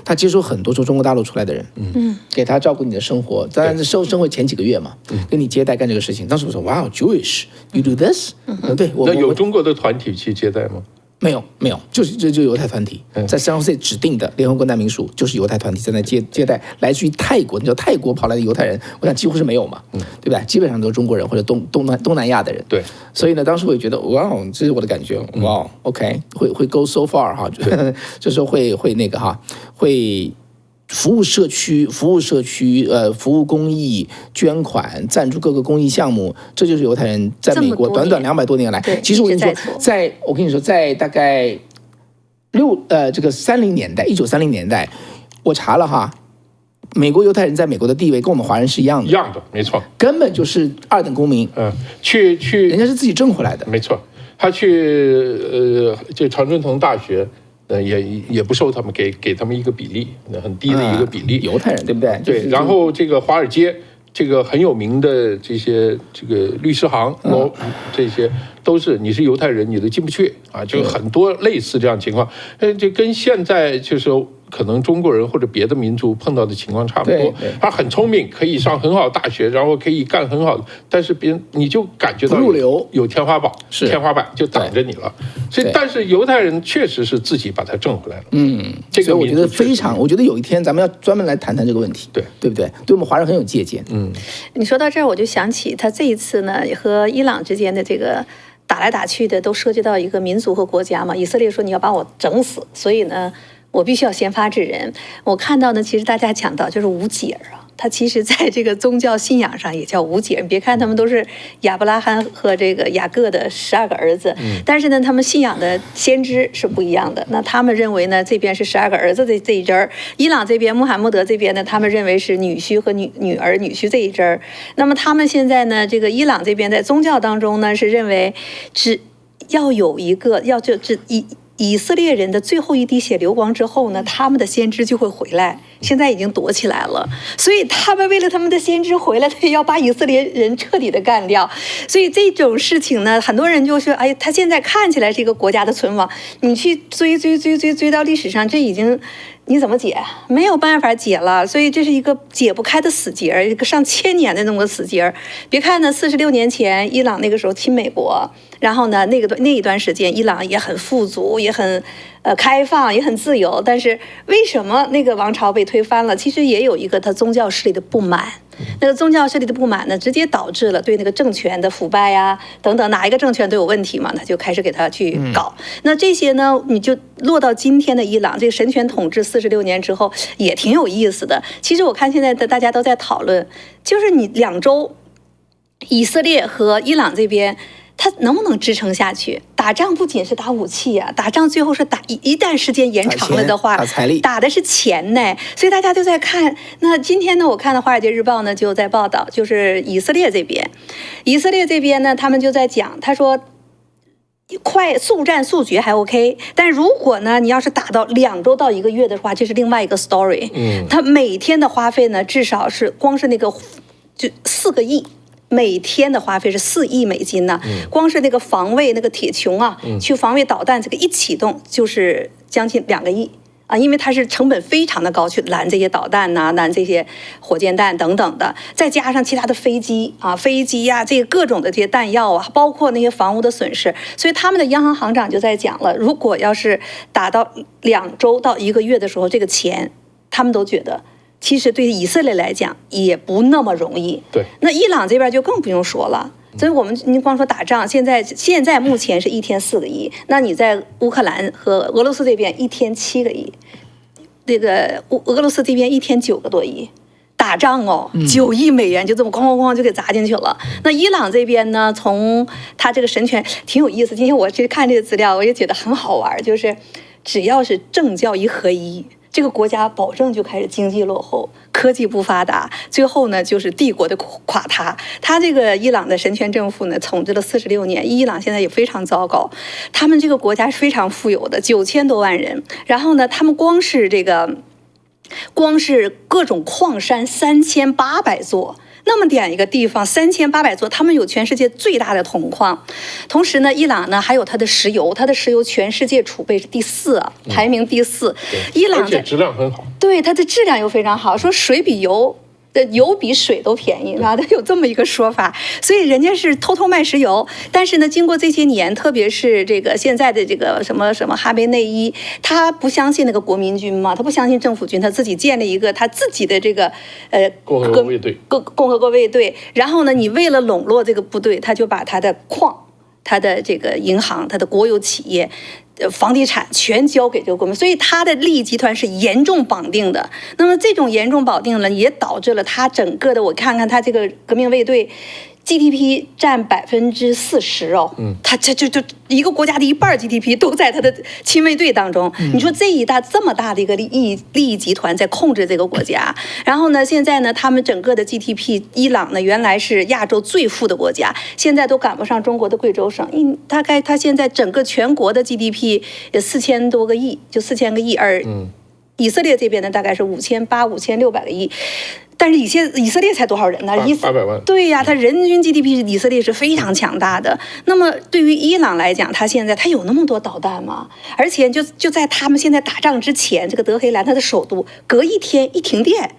他接收很多从中国大陆出来的人，给他照顾你的生活，当然是生活前几个月嘛，跟你接待干这个事情。当时我说，哇 ，Jewish you do this？ 对，那有中国的团体去接待吗？没有，就是犹太团体，在San Jose指定的联合国难民署就是犹太团体在那接待来自于泰国，你知道泰国跑来的犹太人，我想几乎是没有嘛，对吧？基本上都是中国人或者东南亚的人。对，所以呢，当时我也觉得，哇，这是我的感觉，哇 ，OK， 会 go so far 哈，这时候会那个哈，会。服务社区，服务公益，捐款，赞助各个公益项目，这就是犹太人在美国短200多年来。其实我跟你说，在大概这个1930年代，我查了哈，美国犹太人在美国的地位跟我们华人是一样的，没错，根本就是2等公民。去，人家是自己挣回来的，没错。他去就常春藤大学。也不收他们，给他们一个比例，很低的一个比例。犹太人对不对？对。然后这个华尔街，这个很有名的这个律师行，这些都是你是犹太人，你都进不去啊，就很多类似这样情况。就跟现在就是可能中国人或者别的民族碰到的情况差不多。他很聪明，可以上很好的大学，然后可以干很好的，但是别人你就感觉到有天花板，天花板就挡着你了。所以，但是犹太人确实是自己把它挣回来了。这个我觉得我觉得有一天咱们要专门来谈谈这个问题，对不对？对我们华人很有借鉴。你说到这儿，我就想起他这一次呢和伊朗之间的这个打来打去的，都涉及到一个民族和国家嘛。以色列说你要把我整死，所以呢。我必须要先发制人。我看到呢，其实大家讲到就是无解啊，他其实在这个宗教信仰上也叫无解。你别看他们都是亚伯拉罕和这个雅各的12个儿子，但是呢，他们信仰的先知是不一样的。那他们认为呢，这边是12个儿子的这一支儿，伊朗这边穆罕默德这边呢，他们认为是女婿和女儿女婿这一支儿。那么他们现在呢，这个伊朗这边在宗教当中呢，是认为只要有一个以色列人的最后一滴血流光之后呢，他们的先知就会回来。现在已经躲起来了，所以他们为了他们的先知回来，他要把以色列人彻底的干掉。所以这种事情呢，很多人就说：“哎，他现在看起来是一个国家的存亡，你去追到历史上，这已经你怎么解？没有办法解了，所以这是一个解不开的死结，一个上千年的那么个死结。别看呢，46年前伊朗那个时候亲美国，然后呢那一段时间伊朗也很富足，也很开放，也很自由。但是为什么那个王朝被推翻了？其实也有一个他宗教势力的不满。那个宗教势力的不满呢，直接导致了对那个政权的腐败呀等等，哪一个政权都有问题嘛，他就开始给他去搞。那这些呢，你就落到今天的伊朗，这个神权统治46年之后，也挺有意思的。其实我看现在的大家都在讨论，就是你两周，以色列和伊朗这边，他能不能支撑下去？打仗不仅是打武器啊，打仗最后是打一旦时间延长了的话，打财力，打的是钱呢。所以大家都在看。那今天呢，我看到《华尔街日报》呢就在报道，就是以色列这边呢，他们就在讲，他说快速战速决还 OK， 但如果呢你要是打到2周到1个月的话，这是另外一个 story。他每天的花费呢，至少是光是那个就4个亿。每天的花费是4亿美金呢，光是那个防卫那个铁穹啊，去防卫导弹这个一启动就是将近2个亿啊，因为它是成本非常的高，去拦这些导弹呐、拦这些火箭弹等等的，再加上其他的飞机呀、这个各种的这些弹药啊，包括那些房屋的损失，所以他们的央行行长就在讲了，如果要是打到2周到1个月的时候，这个钱他们都觉得。其实对以色列来讲也不那么容易。对，那伊朗这边就更不用说了。所以您光说打仗，现在目前是1天4个亿，那你在乌克兰和俄罗斯这边1天7个亿，这个俄罗斯这边1天9个多亿。打仗哦，9亿美元就这么哐哐哐就给砸进去了。那伊朗这边呢，从他这个神权挺有意思。今天我去看这个资料，我也觉得很好玩，就是只要是政教一合一。这个国家保证就开始经济落后，科技不发达，最后呢就是帝国的垮塌。他这个伊朗的神权政府呢，统治了46年，伊朗现在也非常糟糕。他们这个国家是非常富有的，9000多万人。然后呢，他们光是各种矿山3800座。那么点一个地方，3800座，他们有全世界最大的铜矿。同时呢，伊朗呢还有它的石油，它的石油全世界储备是第4，排名第4。伊朗而且质量很好。对，它的质量又非常好，说水比油比水都便宜，是吧？它有这么一个说法，所以人家是偷偷卖石油。但是呢，经过这些年，特别是这个现在的这个什么哈梅内伊，他不相信那个国民军嘛，他不相信政府军，他自己建立一个他自己的这个共和国卫队。共和国卫队。然后呢，你为了笼络这个部队，他就把他的矿、他的这个银行、他的国有企业。房地产全交给这个国民，所以他的利益集团是严重绑定的。那么这种严重绑定呢，也导致了他整个的，我看看他这个革命卫队 GDP 占40%哦，他就一个国家的1半 GDP 都在他的亲卫队当中。你说这么大的一个利益集团在控制这个国家，然后呢，现在呢，他们整个的 GDP， 伊朗呢原来是亚洲最富的国家，现在都赶不上中国的贵州省。大概他现在整个全国的 GDP 也4000多个亿，就4000个亿，而以色列这边呢大概是5800、5600个亿。但是以色列才多少人呢？800万。对呀，它人均 GDP 以色列是非常强大的。那么对于伊朗来讲，它现在有那么多导弹吗？而且就在他们现在打仗之前，这个德黑兰它的首都隔1天一停电。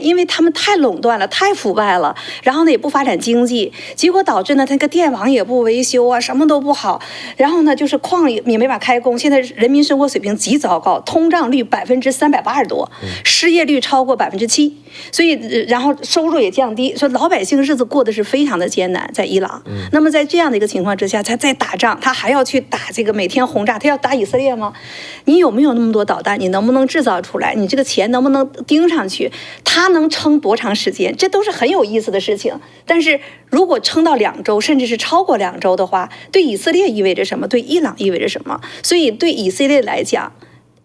因为他们太垄断了，太腐败了，然后呢也不发展经济，结果导致呢那个电网也不维修啊，什么都不好，然后呢就是矿也没法开工，现在人民生活水平极糟糕，通胀率380%多，失业率超过7%，所以然后收入也降低，说老百姓日子过得是非常的艰难，在伊朗。那么在这样的一个情况之下，他在打仗，他还要去打这个每天轰炸，他要打以色列吗？你有没有那么多导弹？你能不能制造出来？你这个钱能不能盯上去？他能撑多长时间？这都是很有意思的事情。但是如果撑到2周，甚至是超过2周的话，对以色列意味着什么？对伊朗意味着什么？所以对以色列来讲，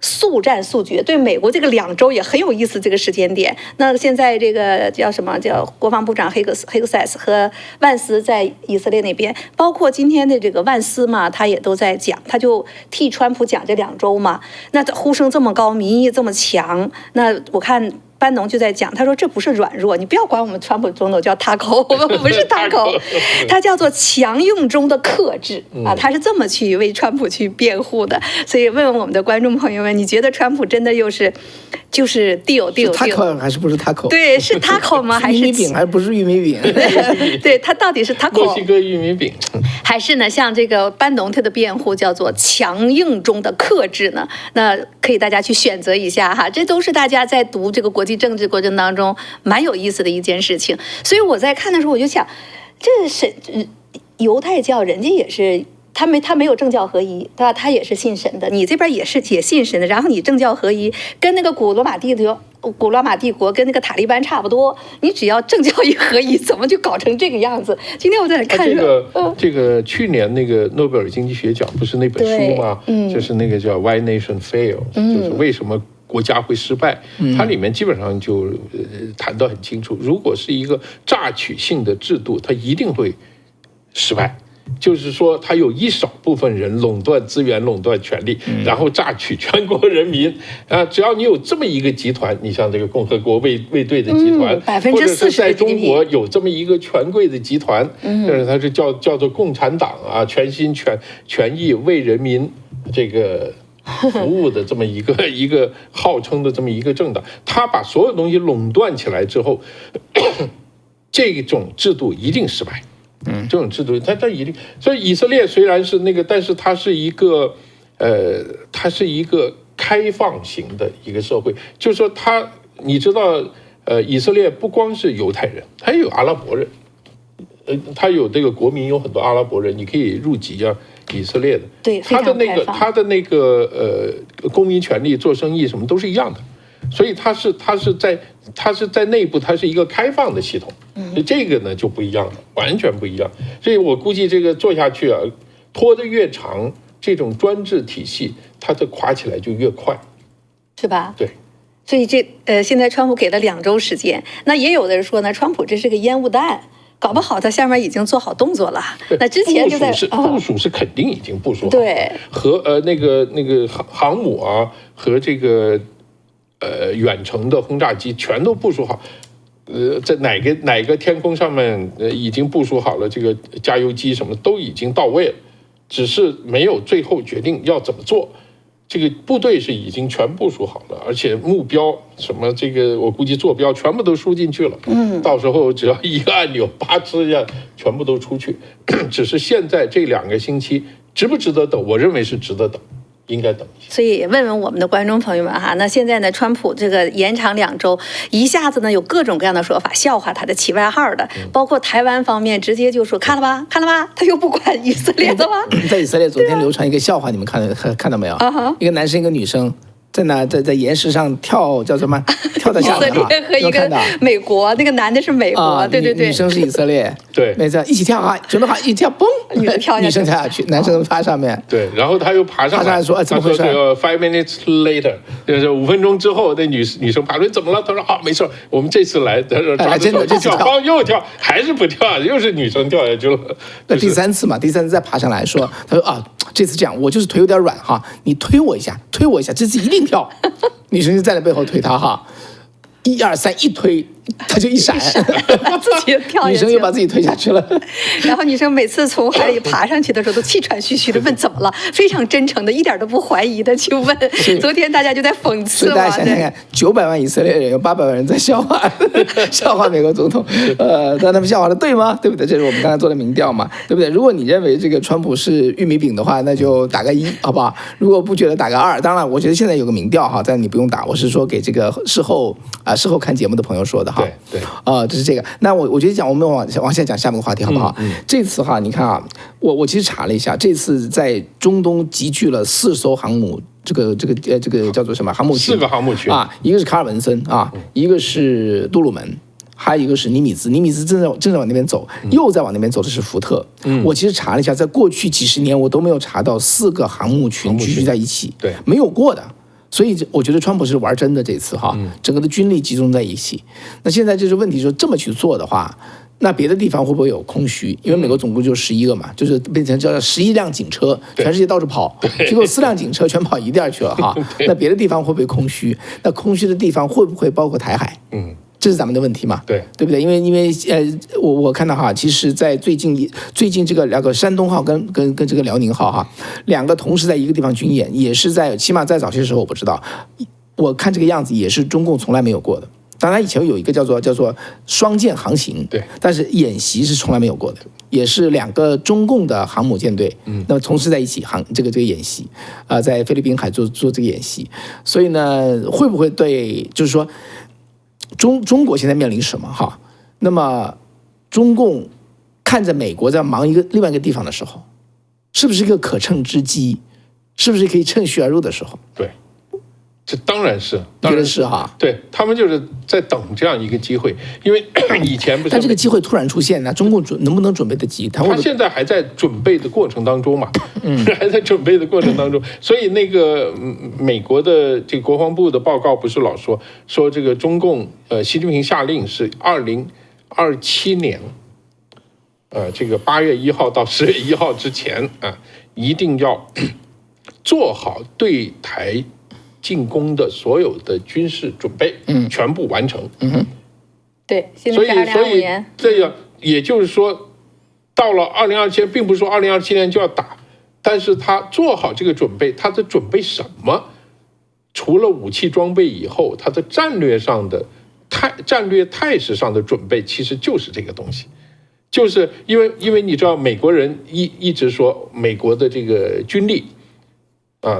速战速决。对美国这个2周也很有意思，这个时间点。那现在这个叫什么？叫国防部长黑克塞斯和万斯在以色列那边，包括今天的这个万斯嘛，他也都在讲，他就替川普讲这2周嘛。那呼声这么高，民意这么强，那我看班农就在讲，他说这不是软弱，你不要管我们川普总统叫他口，我们不是他口，他叫做强硬中的克制啊，他是这么去为川普去辩护的。所以问问我们的观众朋友们，你觉得川普真的就是deal 他口还是不是他口？对，是他口吗？还是玉米饼还不是玉米饼？对，他到底是他口？墨西哥玉米饼，还是呢？像这个班农特的辩护叫做强硬中的克制呢？那可以大家去选择一下哈，这都是大家在读这个国际政治过程当中蛮有意思的一件事情。所以我在看的时候，我就想，这是犹太教，人家也是。他没有政教合一，对吧？他也是信神的，你这边也信神的，然后你政教合一，跟那个古罗马帝国跟那个塔利班差不多，你只要政教一合一，怎么就搞成这个样子？今天我在看这个去年那个诺贝尔经济学奖不是那本书吗？就是那个叫 Why Nation Fail，就是为什么国家会失败。它里面基本上就谈得很清楚，如果是一个榨取性的制度，它一定会失败。就是说，他有一少部分人垄断资源、垄断权力，然后榨取全国人民。只要你有这么一个集团，你像这个共和国卫队的集团，或者是在中国有这么一个权贵的集团，它是叫做共产党啊，全心全意为人民这个服务的这么一个号称的这么一个政党，他把所有东西垄断起来之后，这种制度一定失败。这种制度，它一定，所以以色列虽然是那个，但是它是一个开放型的一个社会，就是说你知道，以色列不光是犹太人，它也有阿拉伯人，它有这个国民有很多阿拉伯人，你可以入籍啊，以色列的，对，他的那个公民权利、做生意什么都是一样的。所以它是在内部，它是一个开放的系统，这个呢就不一样了，完全不一样。所以我估计这个做下去啊，拖得越长，这种专制体系它的垮起来就越快，是吧？对。所以现在川普给了2周时间，那也有的人说呢，川普这是个烟雾弹，搞不好他下面已经做好动作了。那之前就在部署是肯定已经部署好，对，和那个航母啊和这个。远程的轰炸机全都部署好，在哪个天空上面已经部署好了，这个加油机什么都已经到位了，只是没有最后决定要怎么做。这个部队是已经全部署好了，而且目标什么这个我估计坐标全部都输进去了。到时候只要一个按钮，啪哧一下全部都出去。只是现在这2个星期值不值得等？我认为是值得等。应该等一下，所以问问我们的观众朋友们哈，那现在呢，川普这个延长2周，一下子呢有各种各样的说法，笑话他的起外号的，包括台湾方面直接就说看了吧，他又不管以色列的吗？在以色列昨天流传一个笑话，你们看到没有？一个男生一个女生。在岩石上跳叫什么？跳到下面哈。以色列和一个美国，那个男的是美国，对，女生是以色列，对，没错，一起跳哈，准备好一跳，嘣，女生跳下去，男生爬上面，对，然后他又爬上来说怎么回事？5 minutes later， 就是5分钟之后，那女生爬出来怎么了？他说没事，我们这次来，他说真的跳，又跳，还是不跳，又是女生跳下去了。那第3次嘛，第3次再爬上来说，他说这次这样，我就是腿有点软哈，你推我一下，这次一定跳。女生就站在背后推他哈，1、2、3，一推他就一闪，自己跳下去，女生又把自己推下去了。然后女生每次从海里爬上去的时候都气喘吁吁的问怎么了，非常真诚的，一点都不怀疑的去问。昨天大家就在讽刺嘛，大家想想看，900万以色列人有800万人在笑话美国总统，但他们笑话的对吗？对不对？这是我们刚才做的民调嘛，对不对？如果你认为这个川普是玉米饼的话，那就打个1，好不好？如果不觉得打个2。当然，我觉得现在有个民调哈，但你不用打，我是说给这个事后看节目的朋友说的哈。对，这是这个。那我觉得我们往下讲下面个话题好不好？这次哈，你看啊，我其实查了一下，这次在中东集聚了4艘航母，这个叫做什么航母群？4个航母群啊，一个是卡尔文森啊，一个是杜鲁门。还有一个是尼米兹正在往那边走，又在往那边走的是福特。我其实查了一下，在过去几十年我都没有查到4个航母群聚在一起，对，没有过的。所以我觉得川普是玩真的这次哈，整个的军力集中在一起。那现在就是问题说这么去做的话，那别的地方会不会有空虚？因为美国总共就11个嘛，就是变成叫11辆警车，全世界到处跑，结果4辆警车全跑一地儿去了哈。那别的地方会不会空虚？那空虚的地方会不会包括台海？这是咱们的问题嘛？对不对？因为我看到哈，其实，在最近这个2个山东号跟这个辽宁号哈，2个同时在一个地方军演，也是起码在早些时候我不知道，我看这个样子也是中共从来没有过的。当然以前有一个叫做双舰航行，对，但是演习是从来没有过的，也是2个中共的航母舰队，那么同时在一起这个演习在菲律宾海做这个演习，所以呢，会不会对就是说中国现在面临什么哈？那么中共看着美国在忙另外一个地方的时候，是不是一个可乘之机？是不是可以趁虚而入的时候？对。这当然是哈，对他们就是在等这样一个机会，因为以前不是，但这个机会突然出现，那中共能不能准备得及？他现在还在准备的过程当中嘛，还在准备的过程当中，所以那个美国的这个国防部的报告不是老说这个中共习近平下令是2027年，这个8月1号到10月1号之前一定要做好对台进攻的所有的军事准备，全部完成。对，现在是2025年。这个也就是说，到了2027年，并不是说2027年就要打，但是他做好这个准备，他在准备什么？除了武器装备以后，他的战略态势上的准备，其实就是这个东西。就是因为你知道，美国人一直说美国的这个军力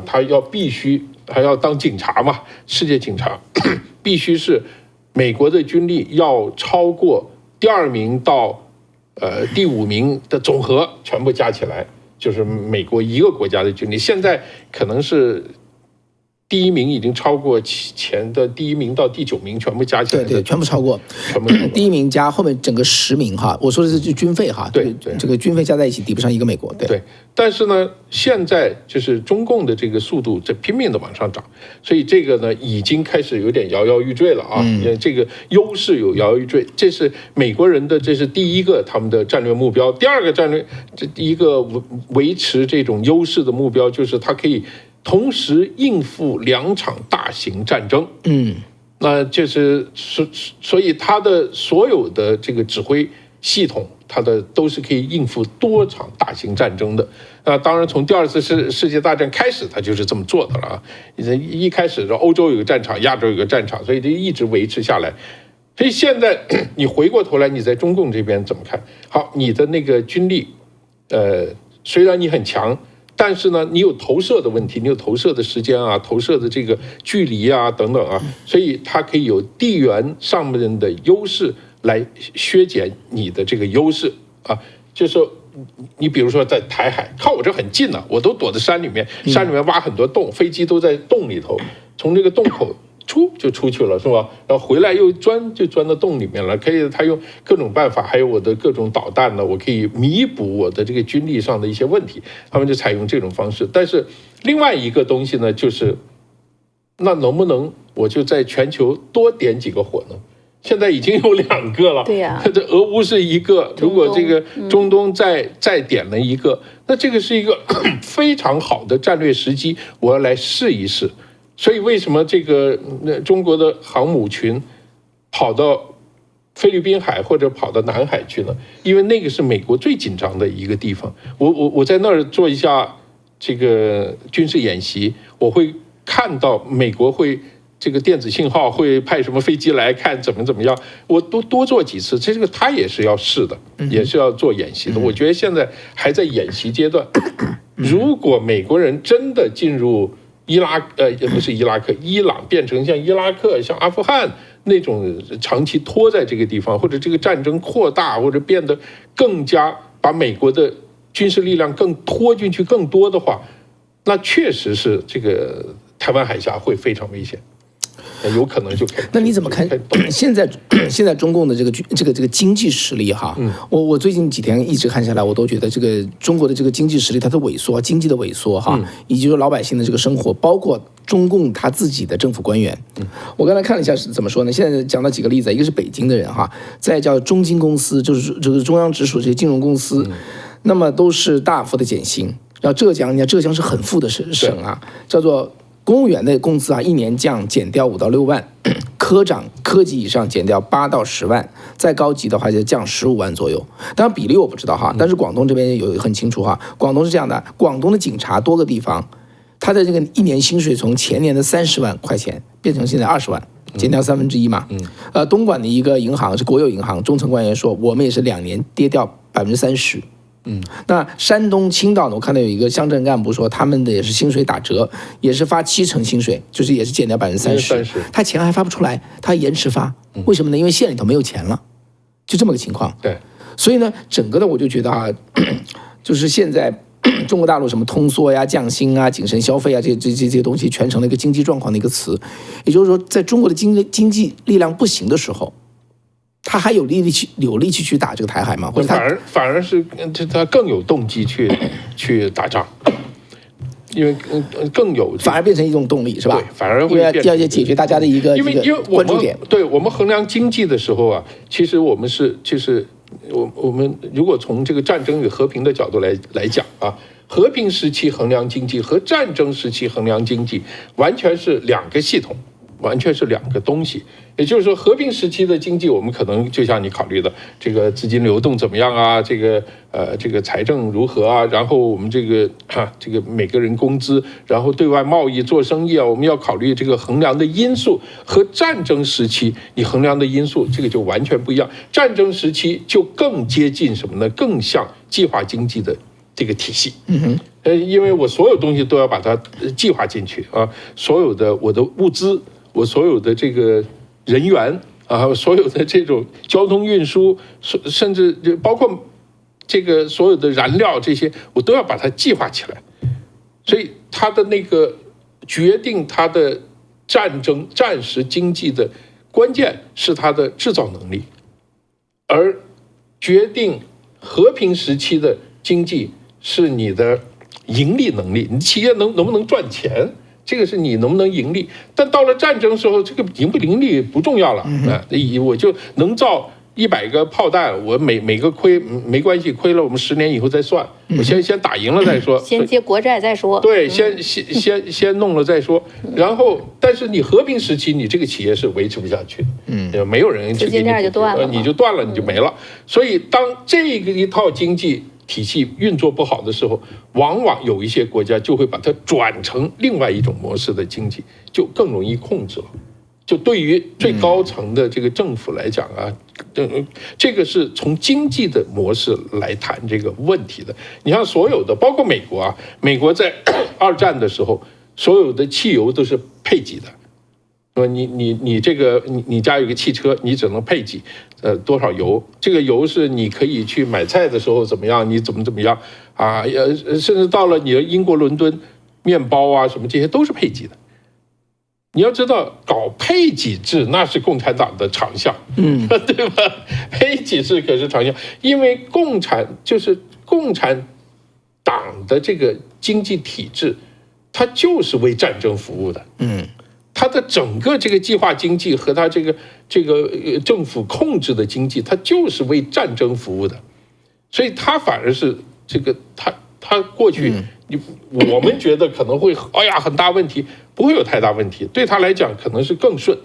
他必须还要当警察嘛，世界警察必须是美国的军力要超过第2名到第5名的总和全部加起来，就是美国一个国家的军力。现在可能是第1名已经超过前的第1名到第9名全部加起来，对，全部超过，第1名加后面整个10名哈，我说的是军费哈，对，这个军费加在一起抵不上一个美国，对。但是呢，现在就是中共的这个速度在拼命的往上涨，所以这个呢已经开始有点摇摇欲坠了这个优势有摇摇欲坠，这是美国人的，这是第一个他们的战略目标。第2个第一个维持这种优势的目标就是它可以同时应付2场大型战争，那就是所以它的所有的这个指挥系统，它的都是可以应付多场大型战争的。当然从第2次世界大战开始，它就是这么做的了一开始欧洲有个战场，亚洲有个战场，所以就一直维持下来。所以现在你回过头来，你在中共这边怎么看？好，你的那个军力，虽然你很强。但是呢，你有投射的问题，你有投射的时间投射的这个距离等等所以它可以有地缘上面的优势来削减你的这个优势就是你比如说在台海，靠我这很近我都躲在山里面挖很多洞，飞机都在洞里头，从这个洞口就出去了，是吧？然后回来又钻到洞里面了。可以，他用各种办法，还有我的各种导弹呢，我可以弥补我的这个军力上的一些问题。他们就采用这种方式。但是另外一个东西呢，就是那能不能我就在全球多点几个火呢？现在已经有2个了，对呀，这俄乌是一个，如果这个中东再点了一个，那这个是一个非常好的战略时机，我要来试一试。所以为什么这个中国的航母群跑到菲律宾海或者跑到南海去呢？因为那个是美国最紧张的一个地方。我在那儿做一下这个军事演习，我会看到美国会这个电子信号会派什么飞机来看怎么样，我多做几次。这个他也是要试的，也是要做演习的。我觉得现在还在演习阶段。如果美国人真的进入伊朗变成像伊拉克、像阿富汗那种长期拖在这个地方，或者这个战争扩大，或者变得更加把美国的军事力量更拖进去更多的话，那确实是这个台湾海峡会非常危险。有可能就开。那你怎么看现在中共的这个经济实力哈？我最近几天一直看下来，我都觉得这个中国的这个经济实力它的萎缩，经济的萎缩哈，以及说老百姓的这个生活，包括中共他自己的政府官员。我刚才看了一下是怎么说呢？现在讲到几个例子，一个是北京的人哈，再叫中金公司，就是这个中央直属这些金融公司，那么都是大幅的减薪。然后浙江，你看浙江是很富的省啊，叫做公务员的工资啊，一年减掉5到6万，科长科级以上减掉8到10万，再高级的话就降15万左右。当然比例我不知道哈，但是广东这边有很清楚哈，广东是这样的，广东的警察多个地方，他的这个一年薪水从前年的30万块钱变成现在20万。减掉1/3嘛，东莞的一个银行是国有银行，中层官员说，我们也是2年跌掉30%。那山东青岛呢？我看到有一个乡镇干部说，他们的也是薪水打折，也是发7成薪水，就是也是减掉30%，他钱还发不出来，他延迟发，为什么呢？因为县里头没有钱了，就这么个情况。对，所以呢，整个的我就觉得啊，就是现在中国大陆什么通缩呀、降薪啊、谨慎消费啊，这些东西全成了一个经济状况的一个词。也就是说，在中国的经济力量不行的时候，他还有力气去打这个台海吗？或者反而是他更有动机去打仗，因为更有反而变成一种动力是吧？对，反而会要解决大家的一个关注点。对，我们衡量经济的时候啊，其实我们我们如果从这个战争与和平的角度来讲啊，和平时期衡量经济和战争时期衡量经济完全是2个系统。完全是2个东西，也就是说，和平时期的经济，我们可能就像你考虑的，这个资金流动怎么样啊？这个财政如何啊？然后我们这个每个人工资，然后对外贸易做生意啊，我们要考虑这个衡量的因素。和战争时期你衡量的因素，这个就完全不一样。战争时期就更接近什么呢？更像计划经济的这个体系。因为我所有东西都要把它计划进去啊，所有的我的物资。我所有的这个人员啊，所有的这种交通运输，甚至包括这个所有的燃料这些，我都要把它计划起来。所以它的那个决定它的战时经济的关键是它的制造能力，而决定和平时期的经济是你的盈利能力，你企业能不能赚钱。这个是你能不能盈利，但到了战争时候，这个盈不盈利不重要了啊！我就能造100个炮弹，我每个亏没关系，亏了我们10年以后再算，我先打赢了再说，先借国债再说。对，先弄了再说。然后，但是你和平时期，你这个企业是维持不下去，没有人去给你，就断了，你就断了，你就没了。所以，当这个一套经济体系运作不好的时候，往往有一些国家就会把它转成另外一种模式的经济，就更容易控制了。就对于最高层的这个政府来讲啊，这个是从经济的模式来谈这个问题的。你像所有的，包括美国啊，美国在2战的时候，所有的汽油都是配给的。说你家有个汽车，你只能配给多少油？这个油是你可以去买菜的时候怎么样？你怎么样啊？甚至到了你的英国伦敦，面包啊什么这些都是配给的。你要知道，搞配给制那是共产党的长项，对吧？配给制可是长项，因为共产党的这个经济体制，它就是为战争服务的，它的整个这个计划经济和它这个政府控制的经济，它就是为战争服务的，所以它反而是这个它过去我们觉得可能会很大问题，不会有太大问题，对他来讲可能是更顺。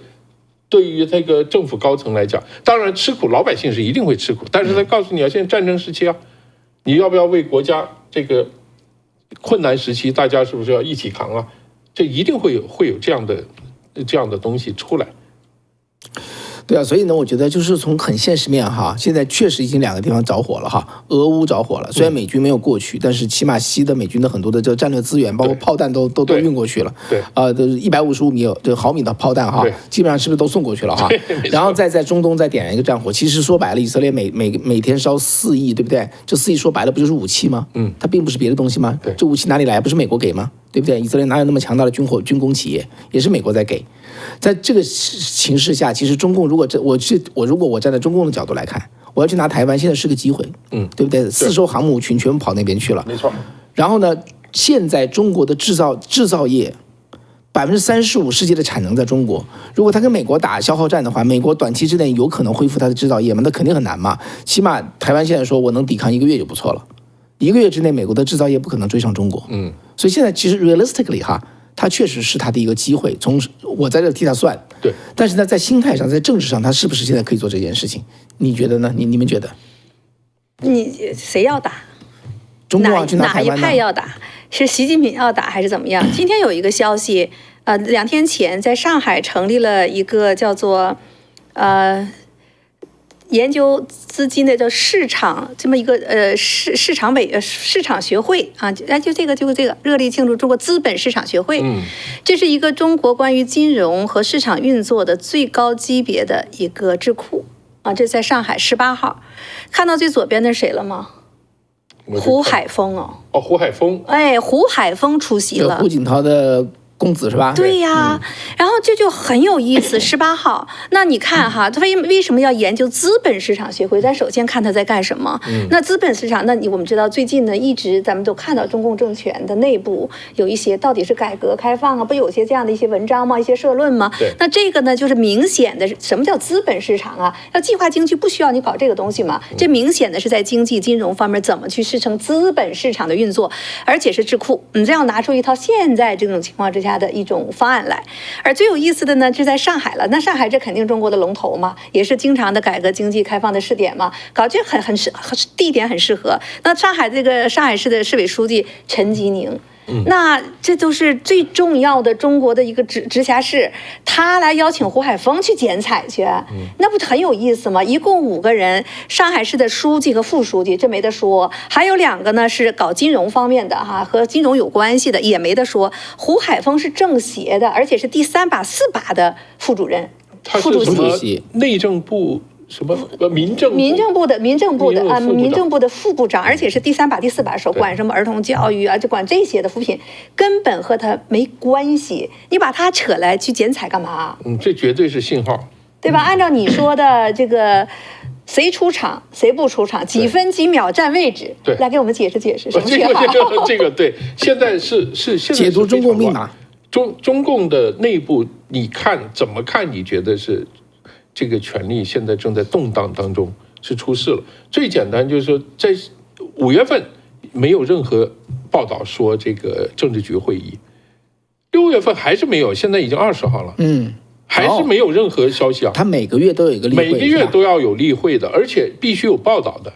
对于这个政府高层来讲，当然吃苦，老百姓是一定会吃苦，但是他告诉你啊，现在战争时期啊，你要不要为国家这个困难时期，大家是不是要一起扛啊？这一定会有这样的东西出来。对啊，所以呢，我觉得就是从很现实面哈，现在确实已经2个地方着火了哈，俄乌着火了，虽然美军没有过去，但是起码西的美军的很多的这战略资源，包括炮弹都运过去了，对，都是155毫米的炮弹哈，基本上是不是都送过去了哈？然后再在中东再点燃一个战火，其实说白了，以色列每天烧4亿，对不对？这4亿说白了不就是武器吗？它并不是别的东西吗？这武器哪里来？不是美国给吗？对不对？以色列哪有那么强大的军工企业？也是美国在给。在这个形势下，其实中共如果如果我站在中共的角度来看，我要去拿台湾，现在是个机会，对不对？4艘航母群全部跑那边去了，没错。然后呢，现在中国的制造业35%世界的产能在中国，如果他跟美国打消耗战的话，美国短期之内有可能恢复他的制造业吗？那肯定很难嘛。起码台湾现在说我能抵抗1个月就不错了，1个月之内美国的制造业不可能追上中国。所以现在其实 realistically 它确实是它的一个机会。我在这替他算，对。但是呢，在心态上，在政治上，他是不是现在可以做这件事情？你觉得呢？你们觉得？谁要打？中共要去拿台湾哪一派要打？是习近平要打还是怎么样？今天有一个消息，2天前在上海成立了一个叫做研究资金的叫市场这么一个市场学会啊，就这个热力庆祝中国资本市场学会，这是一个中国关于金融和市场运作的最高级别的一个智库啊，这在上海18号，看到最左边的谁了吗？胡海峰哦，胡海峰，哎，胡海峰出席了，胡锦涛的公子是吧？对呀，然后这就很有意思。18号，那你看哈，他为什么要研究资本市场协会？咱首先看他在干什么。那资本市场，我们知道最近呢，一直咱们都看到中共政权的内部有一些到底是改革开放啊，不有些这样的一些文章吗？一些社论吗？那这个呢，就是明显的，什么叫资本市场啊？要计划经济不需要你搞这个东西嘛？这明显的是在经济金融方面怎么去实成资本市场的运作，而且是智库，你这样拿出一套现在这种情况之下的一种方案来。而最有意思的呢，是在上海了。那上海这肯定中国的龙头嘛，也是经常的改革经济开放的试点嘛，搞这很地点很适合。那上海市的市委书记陈吉宁。那这都是最重要的中国的一个直辖市，他来邀请胡海峰去剪彩去，那不很有意思吗？一共5个人，上海市的书记和副书记，这没得说，还有2个呢是搞金融方面的和金融有关系的，也没得说。胡海峰是政协的，而且是第3把4把的副主任、副主席，内政部。什么民政部的副部长，而且是第3把第4把手，管什么儿童教育啊，就管这些的扶贫，根本和他没关系。你把他扯来去剪彩干嘛？这绝对是信号，对吧？按照你说的这个，谁出场谁不出场，几分几秒占位置，对，来给我们解释解释。这个对，现在是解读中共密码。中共的内部，你看怎么看？你觉得是？这个权力现在正在动荡当中，是出事了。最简单就是说，在5月份没有任何报道说这个政治局会议，6月份还是没有，现在已经20号了，还是没有任何消息啊。他每个月都有一个例会，每个月都要有例会的，而且必须有报道的。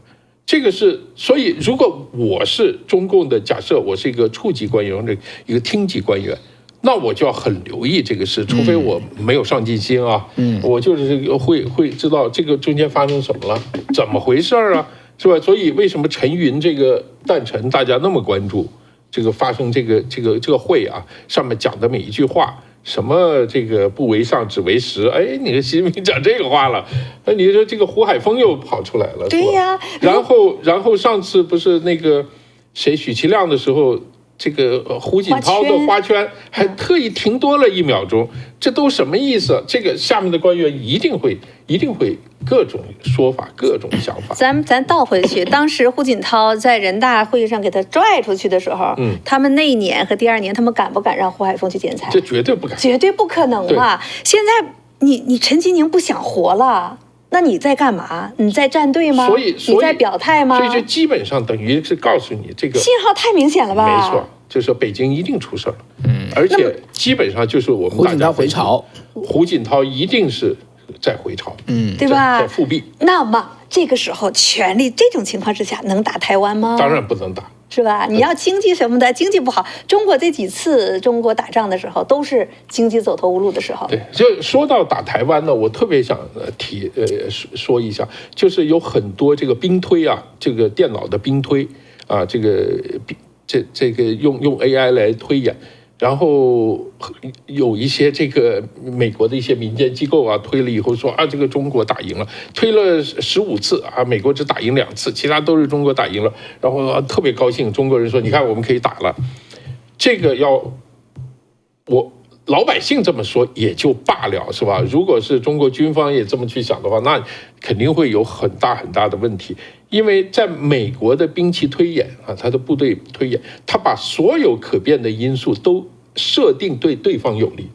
这个是，所以如果我是中共的，假设我是一个处级官员，一个厅级官员。那我就要很留意这个事，除非我没有上进心啊，我就是这个会知道这个中间发生什么了，怎么回事啊，是吧？所以为什么陈云这个诞辰大家那么关注？这个发生这个会啊，上面讲的每一句话，什么这个不为上只为实，哎，你看习近平讲这个话了，那你说这个胡海峰又跑出来了，对呀，然后上次不是那个谁许其亮的时候。这个胡锦涛的花圈还特意停多了1秒钟，这都什么意思？这个下面的官员一定会各种说法、各种想法。咱倒回去，当时胡锦涛在人大会议上给他拽出去的时候，他们那一年和第2年，他们敢不敢让胡海峰去剪彩？这绝对不敢，绝对不可能嘛！现在你陈吉宁不想活了。那你在干嘛？你在站队吗？所以你在表态吗？所以就基本上等于是告诉你，这个信号太明显了吧？没错，就是说北京一定出事了。而且基本上就是我们胡锦涛回潮，胡锦涛一定是在回潮，对吧？在复辟。那么这个时候，权力这种情况之下，能打台湾吗？当然不能打。是吧？你要经济什么的，经济不好。中国这几次中国打仗的时候，都是经济走投无路的时候。对，就说到打台湾呢，我特别想说一下，就是有很多这个兵推啊，这个电脑的兵推啊，这个用 AI 来推演。然后有一些这个美国的一些民间机构啊，推了以后说啊，这个中国打赢了，推了15次啊，美国只打赢2次，其他都是中国打赢了，然后特别高兴。中国人说，你看我们可以打了，这个要我老百姓这么说也就罢了，是吧？如果是中国军方也这么去想的话，那肯定会有很大很大的问题。因为在美国的兵棋推演啊，他的部队推演，他把所有可变的因素都设定对对方有利。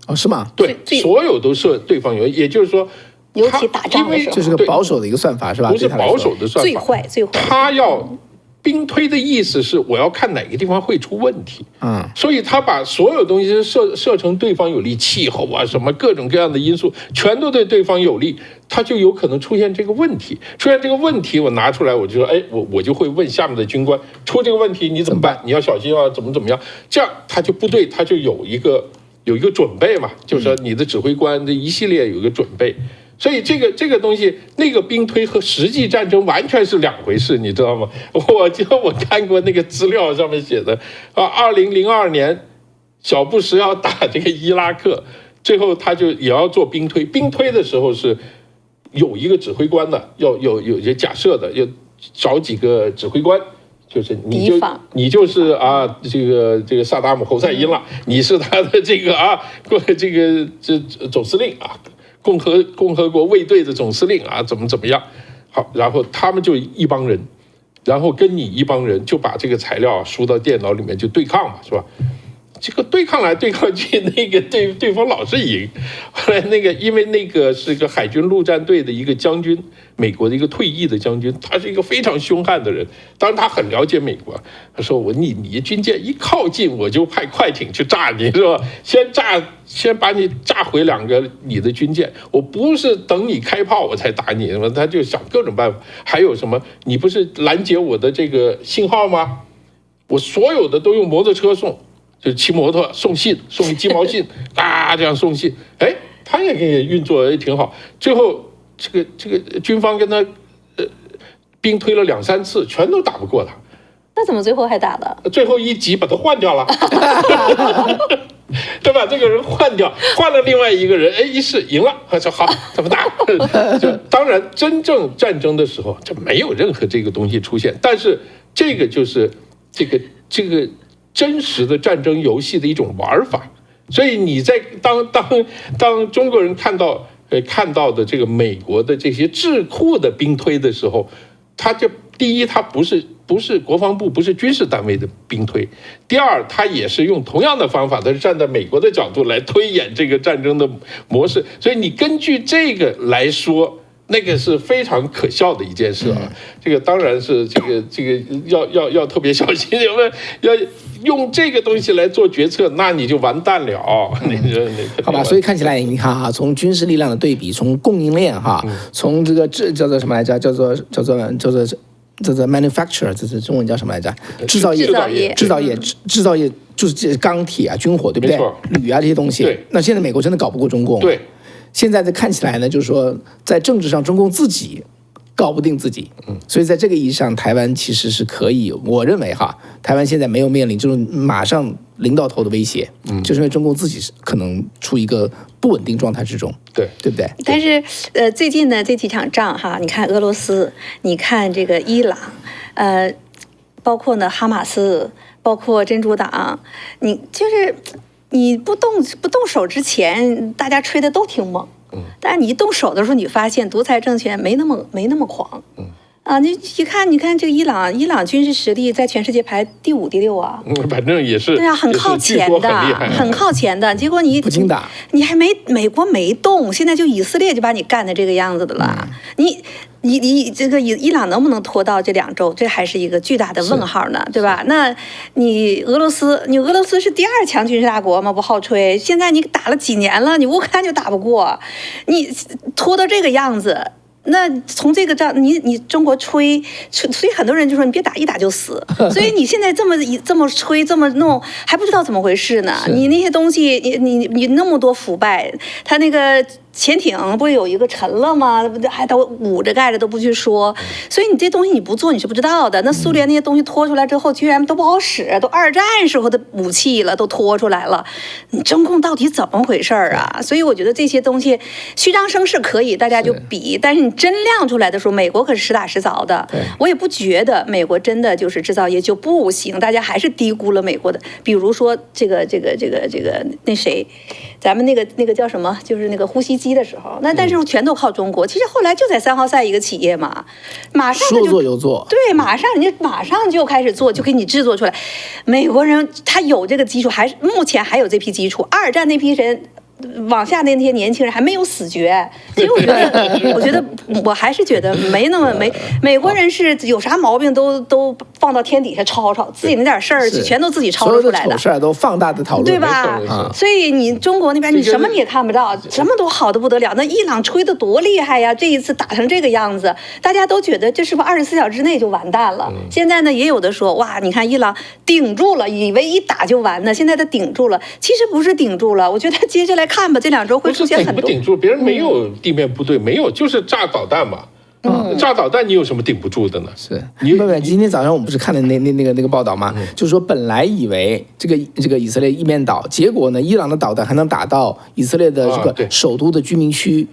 哦，是吗？对，所有都设对方有利，也就是说，尤其打仗的时候，这是个保守的一个算法，是吧？不是保守的算法，最坏。他要兵推的意思是，我要看哪个地方会出问题。所以他把所有东西设成对方有利，气候啊，什么各种各样的因素，全都对对方有利，他就有可能出现这个问题。出现这个问题，我拿出来，我就说，哎，我就会问下面的军官，出这个问题你怎么办？你要小心啊，怎么样？这样他就部队他就有一个准备嘛，就是说你的指挥官这一系列有一个准备。所以这个东西，那个兵推和实际战争完全是两回事，你知道吗？我看过那个资料上面写的啊，2002年小布什要打这个伊拉克，最后他就也要做兵推。兵推的时候是有一个指挥官的，有一些假设的，要找几个指挥官，就是你就是啊，这个萨达姆侯赛因了，你是他的这个总司令啊。共和国卫队的总司令啊，怎么样？好，然后他们就一帮人，然后跟你一帮人就把这个材料输到电脑里面就对抗嘛，是吧？这个对抗来对抗去，那个对方老是赢。后来因为那个是个海军陆战队的一个将军，美国的一个退役的将军，他是一个非常凶悍的人。当然他很了解美国，他说你军舰一靠近，我就派快艇去炸你，是吧？先把你炸毁2个你的军舰，我不是等你开炮我才打你，他就想各种办法。还有什么？你不是拦截我的这个信号吗？我所有的都用摩托车送。就骑摩托送信，送鸡毛信啊，这样送信，哎，他也可以运作也挺好。最后这个军方跟他兵推了2、3次，全都打不过他。那怎么最后还打了？最后一集把他换掉了，对吧？这个人换掉，换了另外一个人，哎，一试赢了，说好怎么打？就当然，真正战争的时候，就没有任何这个东西出现。但是这个就是这个。真实的战争游戏的一种玩法，所以你在当中国人看到的这个美国的这些智库的兵推的时候，他就第一，他不是国防部，不是军事单位的兵推；第二，他也是用同样的方法，他是站在美国的角度来推演这个战争的模式，所以你根据这个来说。那个是非常可笑的一件事啊！这个当然是这个要特别小心，要用这个东西来做决策，那你就完蛋了。好吧，所以看起来你看哈，从军事力量的对比，从供应链哈，从这个叫做什么来着？叫做 manufacture， 这是中文叫什么来着？制造业就是钢铁啊、军火，对不对？铝啊这些东西。对。那现在美国真的搞不过中共。对。现在看起来呢，就是说在政治上，中共自己搞不定自己，所以在这个意义上，台湾其实是可以，我认为哈，台湾现在没有面临这种马上临到头的威胁，就是因为中共自己可能处一个不稳定状态之中，对不对？但是最近呢这几场仗哈，你看俄罗斯，你看这个伊朗，包括呢哈马斯，包括真主党，你不动手之前，大家吹的都挺猛，但是你一动手的时候，你发现独裁政权没那么狂，你一看，你看这个伊朗军事实力在全世界排第5、第6啊，反正也是，对啊，很靠前的，很靠前的。结果你不经打，你还美国没动，现在就以色列就把你干的这个样子的了，你这个伊朗能不能拖到这2周？这还是一个巨大的问号呢，对吧？那你俄罗斯是第2强军事大国吗？不好吹。现在你打了几年了，你乌克兰就打不过，你拖到这个样子。那从这个仗，你中国吹，所以很多人就说你别打，一打就死。所以你现在这么吹，这么弄，还不知道怎么回事呢？你那些东西，你那么多腐败，他那个潜艇不是有一个沉了吗？还都捂着盖着都不去说，所以你这东西你不做你是不知道的。那苏联那些东西拖出来之后，居然都不好使，都二战时候的武器了，都拖出来了。你中共到底怎么回事啊？所以我觉得这些东西虚张声势可以，大家就比，但是你真亮出来的时候，美国可是实打实凿的。我也不觉得美国真的就是制造业就不行，大家还是低估了美国的。比如说这个那谁，咱们那个叫什么，就是那个呼吸机的时候，那但是全都靠中国。其实后来就在3号赛一个企业嘛，马上说做就做，对，马上人家马上就开始做，就给你制作出来。美国人他有这个基础，还是目前还有这批基础。二战那批人。往下那些年轻人还没有死绝，所以我觉得我还是觉得没那么美国人是有啥毛病都放到天底下吵吵，自己那点事儿全都自己吵出来的，所有的丑事都放大的讨论，对吧？所以你中国那边你什么你也看不到，什么都好的不得了。那伊朗吹得多厉害呀！这一次打成这个样子，大家都觉得这是不是24小时之内就完蛋了？现在呢也有的说哇，你看伊朗顶住了，以为一打就完呢，现在他顶住了，其实不是顶住了，我觉得接下来看吧，这2周会出现很多。不顶住，别人没有地面部队，没有，就是炸导弹嘛。炸导弹你有什么顶不住的呢？是你今天早上我们不是看了那个报道吗？就是说本来以为这个以色列一面倒，结果呢，伊朗的导弹还能打到以色列的这个首都的居民区，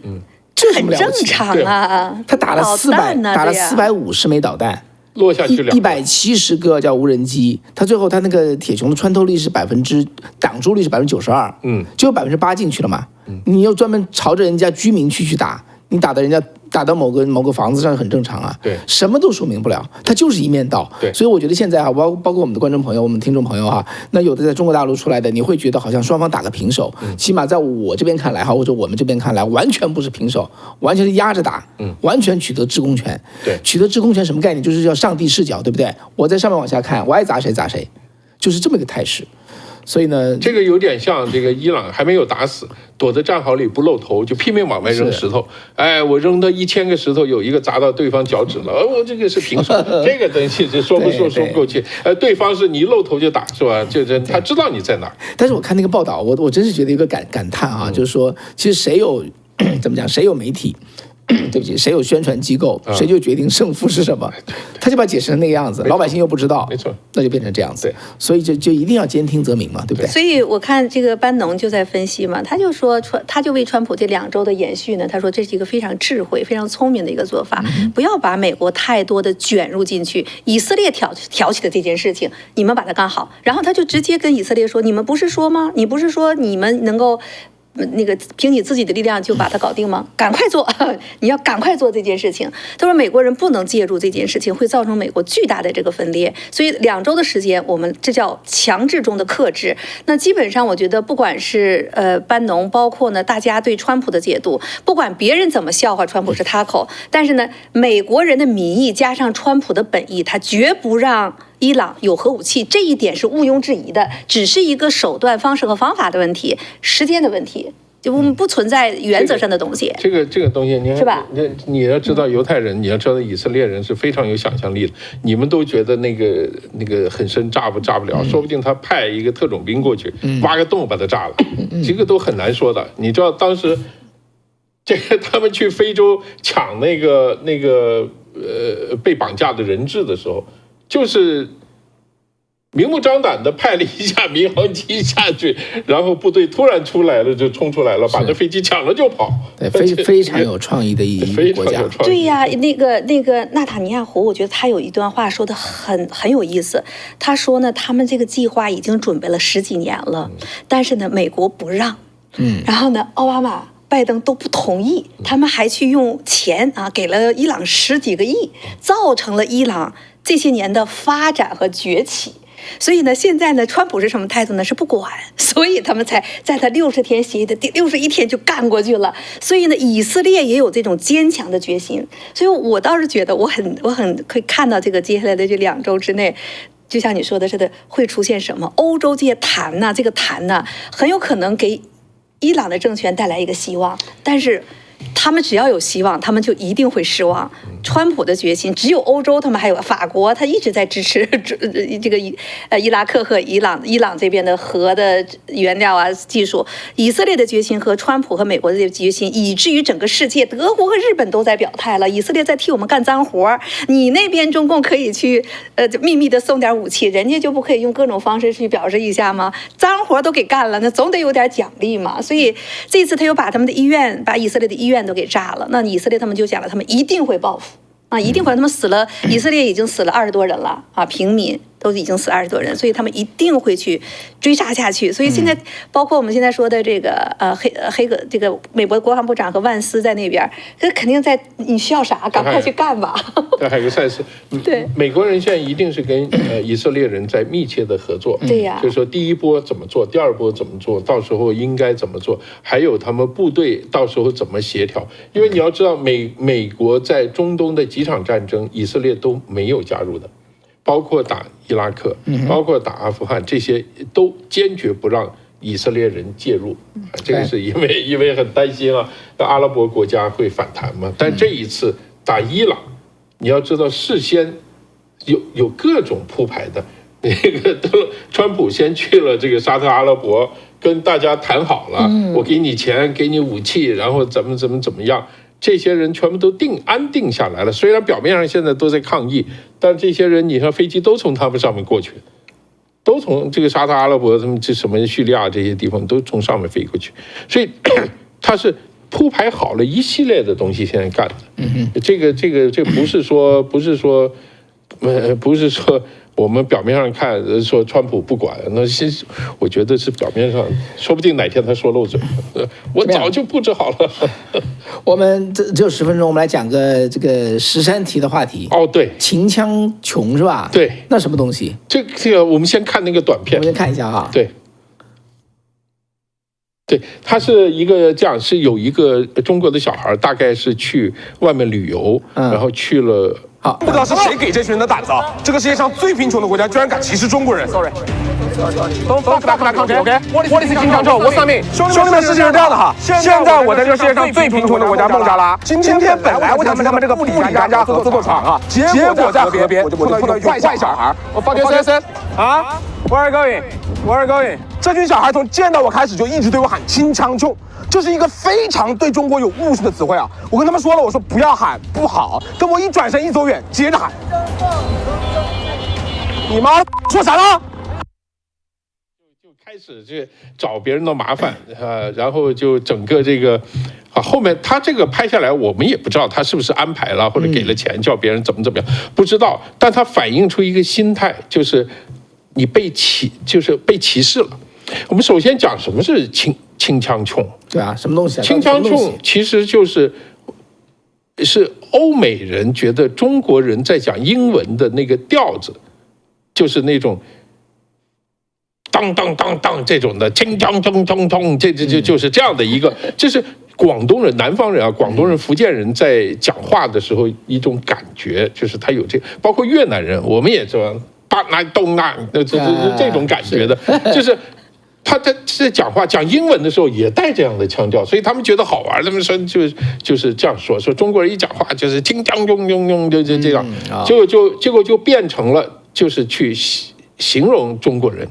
这很正常啊。他打了450枚导弹。落下去170个叫无人机，他最后他那个铁穹的穿透力是挡住率是92%，就有8%进去了嘛。你又专门朝着人家居民区去打，你打到某个房子上很正常啊。对，什么都说明不了，它就是一面倒。对，所以我觉得现在包括我们的观众朋友、我们听众朋友哈，那有的在中国大陆出来的，你会觉得好像双方打个平手，起码在我这边看来哈，或者我们这边看来，完全不是平手，完全是压着打，完全取得制空权。对，取得制空权什么概念？就是叫上帝视角，对不对？我在上面往下看，我爱砸谁砸谁，就是这么一个态势。所以呢，这个有点像这个伊朗还没有打死，躲在战壕里不露头，就拼命往外扔石头。哎，我扔到1000个石头，有一个砸到对方脚趾了，我这个是平手。这个东西就说不过去。对方是你露头就打，是吧？就是他知道你在哪儿。但是我看那个报道，我真是觉得一个感叹啊，就是说，其实谁有怎么讲，谁有媒体。对不起，谁有宣传机构，谁就决定胜负是什么，他就把解释成那个样子，老百姓又不知道，没错，那就变成这样子。所以就一定要兼听则明嘛，对不对？所以我看这个班农就在分析嘛，他就为川普这2周的延续呢，他说这是一个非常智慧、非常聪明的一个做法，不要把美国太多的卷入进去。以色列挑起的这件事情，你们把它干好，然后他就直接跟以色列说：“你们不是说吗？你不是说你们能够？”那个凭你自己的力量就把它搞定吗？赶快做，你要赶快做这件事情。他说美国人不能介入这件事情，会造成美国巨大的这个分裂。所以2周的时间，我们这叫强制中的克制。那基本上我觉得，不管是班农，包括呢大家对川普的解读，不管别人怎么笑话川普是他口，但是呢美国人的民意加上川普的本意，他绝不让伊朗有核武器，这一点是毋庸置疑的，只是一个手段、方式和方法的问题，时间的问题，就我们不存在原则上的东西。这个东西，是吧？你要知道犹太人，你要知道以色列人是非常有想象力的。你们都觉得那个很深炸不了，说不定他派一个特种兵过去，挖个洞把它炸了，这个都很难说的。你知道当时这个他们去非洲抢那个被绑架的人质的时候。就是明目张胆的派了一架民航机下去，然后部队突然出来了，就冲出来了，把那飞机抢了就跑。对，非常有创意的一个国家。对呀，那个纳塔尼亚胡，我觉得他有一段话说的很有意思。他说呢，他们这个计划已经准备了10几年了，但是呢，美国不让。然后呢，奥巴马、拜登都不同意，他们还去用钱啊，给了伊朗10几个亿，造成了伊朗这些年的发展和崛起。所以呢，现在呢，川普是什么态度呢？是不管，所以他们才在他60天协议的第61天就干过去了。所以呢，以色列也有这种坚强的决心。所以我倒是觉得，我很可以看到这个接下来的这2周之内。就像你说的似的，会出现什么？欧洲这些这个谈呢，很有可能给伊朗的政权带来一个希望，但是他们只要有希望，他们就一定会失望。川普的决心，只有欧洲，他们还有法国，他一直在支持这个伊拉克和伊朗这边的核的原料啊技术。以色列的决心和川普和美国的决心，以至于整个世界，德国和日本都在表态了，以色列在替我们干脏活，你那边中共可以去秘密的送点武器，人家就不可以用各种方式去表示一下吗？脏活都给干了，那总得有点奖励嘛。所以这次他又把他们的医院，把以色列的医院都给炸了，那以色列他们就讲了，他们一定会报复。一定会，他们死了，以色列已经死了20多人了啊，平民都已经死20多人，所以他们一定会去追杀下去。所以现在包括我们现在说的这个黑格这个美国国防部长和万斯在那边，这肯定在你需要啥，赶快去干吧。对，还有个赛事，对，美国人现在一定是跟以色列人在密切的合作。对呀，就是说第一波怎么做，第二波怎么做，到时候应该怎么做，还有他们部队到时候怎么协调。因为你要知道，美国在中东的几场战争，以色列都没有加入的。包括打伊拉克，包括打阿富汗，这些都坚决不让以色列人介入。这个是因为很担心啊，阿拉伯国家会反弹嘛。但这一次打伊朗，你要知道事先有各种铺排的。那个川普先去了这个沙特阿拉伯，跟大家谈好了，我给你钱，给你武器，然后怎么样。这些人全部都安定下来了，虽然表面上现在都在抗议，但这些人你看飞机都从他们上面过去，都从这个沙特阿拉伯、他们这什么叙利亚这些地方都从上面飞过去，所以他是铺排好了一系列的东西现在干的。这不是说我们表面上看说川普不管，那我觉得是表面上，说不定哪天他说漏嘴，我早就布置好了。我们只有10分钟，我们来讲个这个13题的话题。哦，对，秦腔琼是吧？对，那什么东西？这个我们先看那个短片，我们先看一下哈。对，他是一个这样，是有一个中国的小孩，大概是去外面旅游，然后去了。好，不知道是谁给这群人的胆子啊！这个世界上最贫穷的国家居然敢歧视中国人。Sorry， Don't fuck that country，OK？What is 秦腔州？我算命。兄弟们，事情是这样的哈，现在我在这个世界上最贫穷的国家孟加拉。今天本来我想去他们这个布里干加合作厂啊，结果在河边我就碰到一个坏小孩。我发现啊 ，Where are you going？Where are you going？ 这群小孩从见到我开始就一直对我喊秦腔琼。这是一个非常对中国有误区的词汇啊！我跟他们说了，我说不要喊，不好。等我一转身一走远，接着喊。你妈说啥呢？就开始去找别人的麻烦然后就整个这个后面他这个拍下来，我们也不知道他是不是安排了或者给了钱叫别人怎么样，不知道。但他反映出一个心态，就是你被歧视了。我们首先讲什么是秦腔琼。对啊，什么东西啊？秦腔琼其实是欧美人觉得中国人在讲英文的那个调子，就是那种当当当当这种的，秦腔冲冲冲，就是这样的一个，这是广东人、南方人啊，广东人、福建人在讲话的时候一种感觉，就是他有包括越南人，我们也知道巴那东那这种感觉的，就是。他在讲话讲英文的时候也带这样的腔调，所以他们觉得好玩。他们说就是这样说中国人一讲话就是听江庸庸庸就这样，结果就变成了就是去形容中国人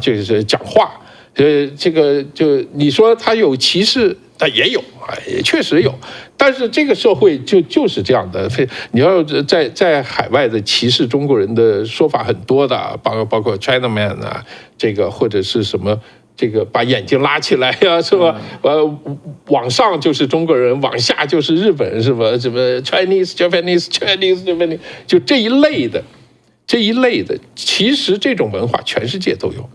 就是讲话。这个就你说他有歧视，他也有也确实有，但是这个社会就是这样的。你要在海外的歧视中国人的说法很多的，包括 Chinaman 啊，这个或者是什么这个把眼睛拉起来呀，是吧？往上就是中国人，往下就是日本人，是吧？什么 Chinese， 就这一类的，其实这种文化全世界都有。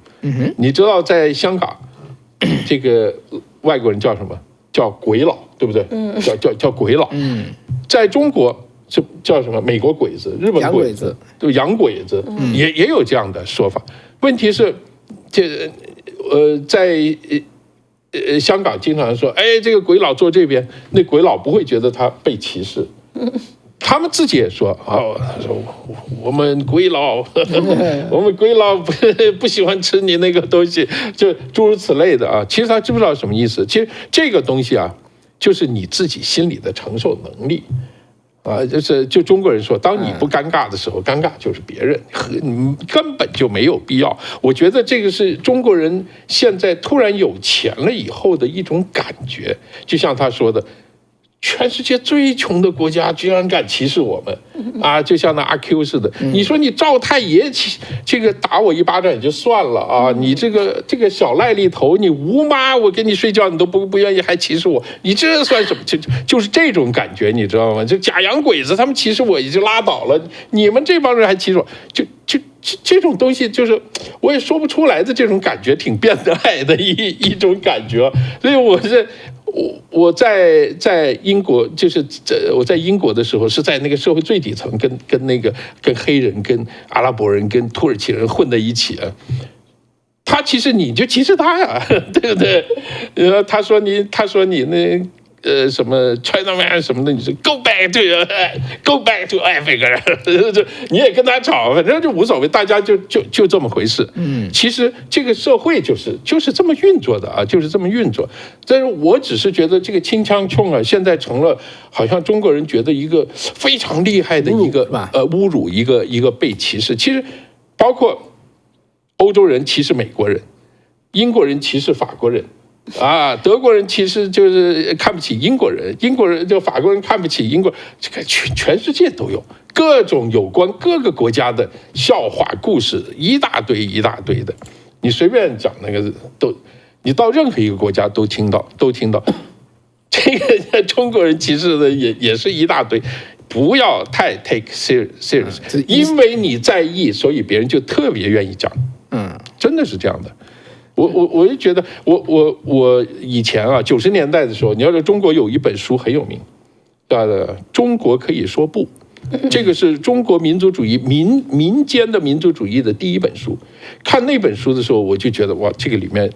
你知道在香港，这个外国人叫什么？叫鬼佬，对不对？叫鬼佬。在中国叫什么？美国鬼子、日本鬼子，对，洋鬼子，也有这样的说法。问题是，在香港经常说，这个鬼佬坐这边，那鬼佬不会觉得他被歧视。他们自己也说我们鬼佬，我们鬼佬不喜欢吃你那个东西，就诸如此类的啊。其实他知不知道什么意思？其实这个东西啊，就是你自己心里的承受能力。就中国人说，当你不尴尬的时候，尴尬就是别人，你根本就没有必要。我觉得这个是中国人现在突然有钱了以后的一种感觉，就像他说的。全世界最穷的国家居然敢歧视我们啊！就像那阿 Q 似的，你说你赵太爷这个打我一巴掌也就算了啊，你这个小赖痢头，你吴妈我跟你睡觉你都不愿意，还歧视我，你这算什么？就是这种感觉，你知道吗？就假洋鬼子他们歧视我也就拉倒了，你们这帮人还歧视我，就这种东西，就是我也说不出来的这种感觉，挺变态的一种感觉，所以我在英国，就是我在英国的时候，是在那个社会最底层，跟黑人、跟阿拉伯人、跟土耳其人混在一起啊。他其实你就歧视他呀，对不对？他说你那。什么 Chinaman 什么的，你说 go back to Africa， 你也跟他吵，反正就无所谓，大家就这么回事。其实这个社会就是这么运作的啊，就是这么运作。但是我只是觉得这个清腔冲啊，现在成了好像中国人觉得一个非常厉害的一个侮辱，一个被歧视。其实包括欧洲人歧视美国人，英国人歧视法国人。德国人其实就是看不起英国人，英国人就法国人看不起英国，这个全世界都有各种有关各个国家的笑话故事，一大堆的，你随便讲那个你到任何一个国家都听到。这个中国人歧视的也是一大堆，不要太 take serious， 因为你在意，所以别人就特别愿意讲，真的是这样的。我就觉得，我以前啊，90年代的时候，你要是中国有一本书很有名，中国可以说不，这个是中国民族主义民间的民族主义的第一本书。看那本书的时候，我就觉得哇，这个里面，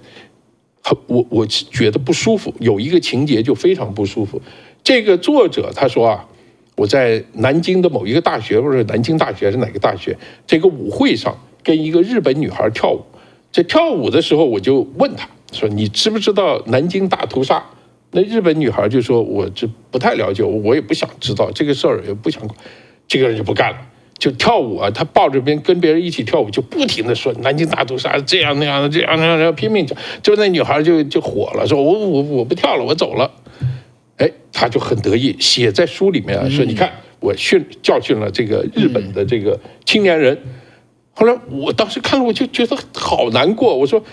我觉得不舒服，有一个情节就非常不舒服。这个作者他说啊，我在南京的某一个大学，或者南京大学还是哪个大学，这个舞会上跟一个日本女孩跳舞。在跳舞的时候，我就问他说：“你知不知道南京大屠杀？”那日本女孩就说：“我这不太了解，我也不想知道这个事儿，也不想管。”这个人就不干了，就跳舞啊，他抱着跟别人一起跳舞，就不停的说南京大屠杀这样那样的，这样那样，拼命讲。就那女孩就火了，说：“我不跳了，我走了。”哎，他就很得意，写在书里面啊，说：“你看，我教训了这个日本的这个青年人。”后来我当时看了，我就觉得好难过。我说：“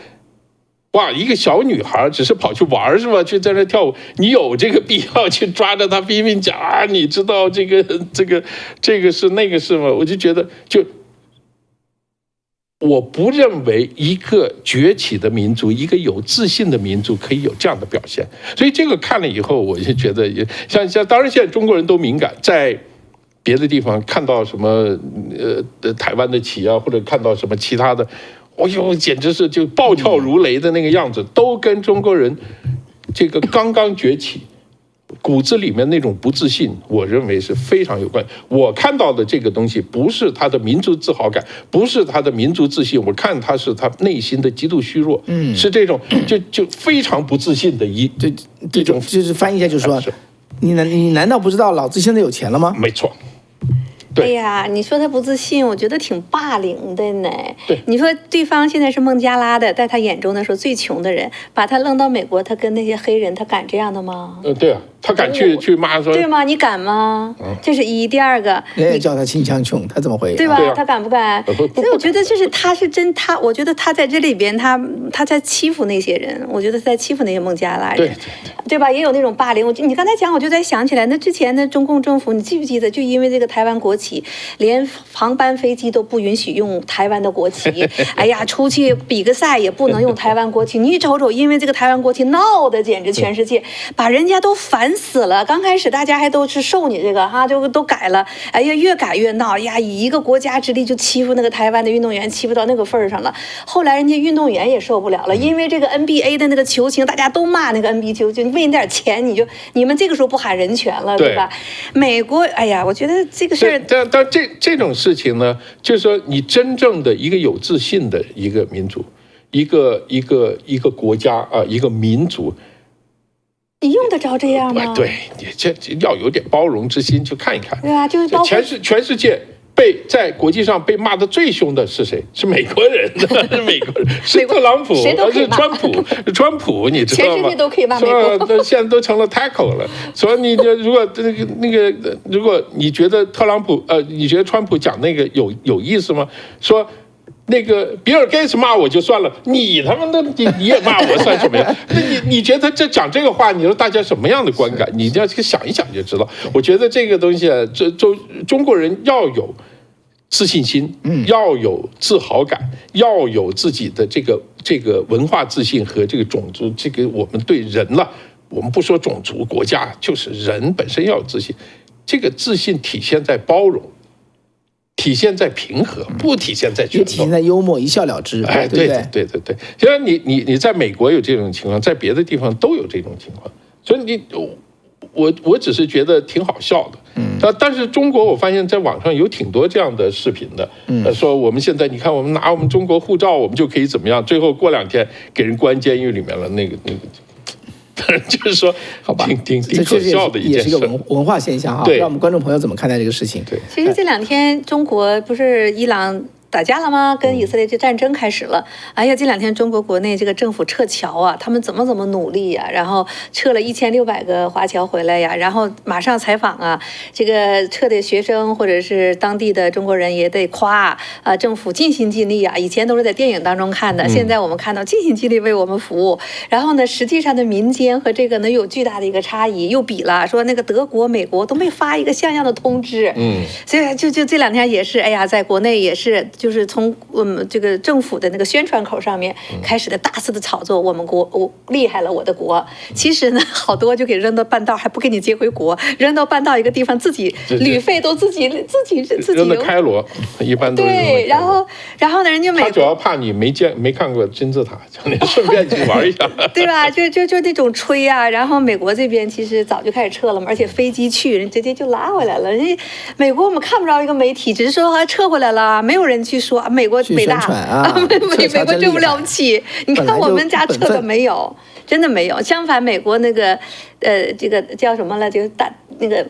哇，一个小女孩只是跑去玩是吧？去在那跳舞，你有这个必要去抓着她拼命讲啊？你知道这个是那个是吗？”我就觉得，我不认为一个崛起的民族，一个有自信的民族可以有这样的表现。所以这个看了以后，我就觉得像当然现在中国人都敏感，在别的地方看到什么台湾的旗啊，或者看到什么其他的，简直是就暴跳如雷的那个样子，都跟中国人这个刚刚崛起骨子里面那种不自信，我认为是非常有关。我看到的这个东西，不是他的民族自豪感，不是他的民族自信，我看他是他内心的极度虚弱，是这种就非常不自信的这种，就是翻译一下就是说。你难道不知道老子现在有钱了吗？没错。哎呀，你说他不自信，我觉得挺霸凌的呢。对，你说对方现在是孟加拉的，在他眼中的时候最穷的人，把他扔到美国，他跟那些黑人，他敢这样的吗？对啊，他敢去骂说，对吗？你敢吗？这是一。第二个，人家叫他清腔穷，他怎么回？对吧？他敢不敢？所以我觉得这是他是真他，我觉得他在这里边，他在欺负那些人，我觉得在欺负那些孟加拉人，对吧？也有那种霸凌。你刚才讲，我就在想起来，那之前的中共政府，你记不记得？就因为这个台湾国旗，连航班飞机都不允许用台湾的国旗。哎呀，出去比个赛也不能用台湾国旗。你瞅瞅，因为这个台湾国旗闹得简直全世界，把人家都烦死了。刚开始大家还都是受你这个哈，就都改了。哎呀，越改越闹呀！以一个国家之力就欺负那个台湾的运动员，欺负到那个份儿上了。后来人家运动员也受不了了，因为这个 NBA 的那个球星，大家都骂那个 NBA 球星，为你点钱你们这个时候不喊人权了，对吧？美国，哎呀，我觉得这个事儿，但这种事情呢，就是说你真正的一个有自信的一个民族，一个国家啊，一个民族，你用得着这样吗？对，你这要有点包容之心，去看一看。对啊，就是包括全世界。在国际上被骂的最凶的是谁？是美国人，是美国人，是特朗普，是川普，你知道吗？全世界都可以骂美国，现在都成了 tackle 了。所以你如果如果你觉得特朗普你觉得川普讲那个有意思吗？说那个比尔盖茨骂我就算了，你他妈的你也骂我算什么呀？那你觉得讲这个话，你说大家什么样的观感？你要去想一想就知道。我觉得这个东西啊，中国人要有自信心，要有自豪感，要有自己的这个文化自信和这个种族，这个我们对人了，我们不说种族国家，就是人本身要有自信。这个自信体现在包容，体现在平和，不体现在拳头，体现在幽默，一笑了之。哎，对。虽然你在美国有这种情况，在别的地方都有这种情况，所以我只是觉得挺好笑的。但是中国我发现在网上有挺多这样的视频的，说我们现在你看我们拿我们中国护照，我们就可以怎么样，最后过2天给人关监狱里面了，那个。就是说，好吧，挺可笑的一件事，也是一个文化现象哈。不知道我们观众朋友怎么看待这个事情？对，其实这2天中国不是伊朗打架了吗？跟以色列这战争开始了。哎呀，这2天中国国内这个政府撤侨啊，他们怎么努力呀？然后撤了1600个华侨回来呀，然后马上采访啊，这个撤的学生或者是当地的中国人也得夸啊，政府尽心尽力啊。以前都是在电影当中看的，现在我们看到尽心尽力为我们服务。然后呢，实际上的民间和这个呢有巨大的一个差异，又比了说那个德国、美国都没发一个像样的通知。所以就这2天也是，哎呀，在国内也是。就是从这个政府的那个宣传口上面开始的大肆的炒作，我厉害了，我的国。其实呢，好多就给扔到半道，还不给你接回国，扔到半道一个地方，自己旅费都自己扔到开罗，一般都是对。然后呢，人家他主要怕你没看过金字塔，叫你顺便去玩一下，对吧？就那种吹啊。然后美国这边其实早就开始撤了嘛，而且飞机去人直接就拉回来了。人家美国我们看不着一个媒体，只是说还撤回来了，没有人去说美国伟大美国这么了不起。你看我们家撤的没有，真的没有。相反，美国那个这个叫什么了？就是那个。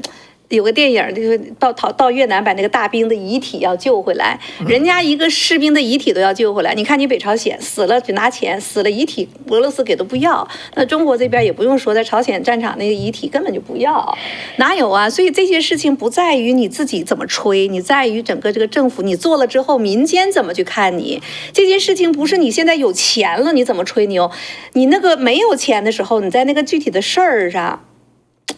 有个电影就是到越南把那个大兵的遗体要救回来，人家一个士兵的遗体都要救回来。你看你北朝鲜死了只拿钱，死了遗体俄罗斯给都不要。那中国这边也不用说，在朝鲜战场那个遗体根本就不要，哪有啊？所以这些事情不在于你自己怎么吹，你在于整个这个政府你做了之后，民间怎么去看你。这件事情不是你现在有钱了你怎么吹牛，你那个没有钱的时候，你在那个具体的事儿上。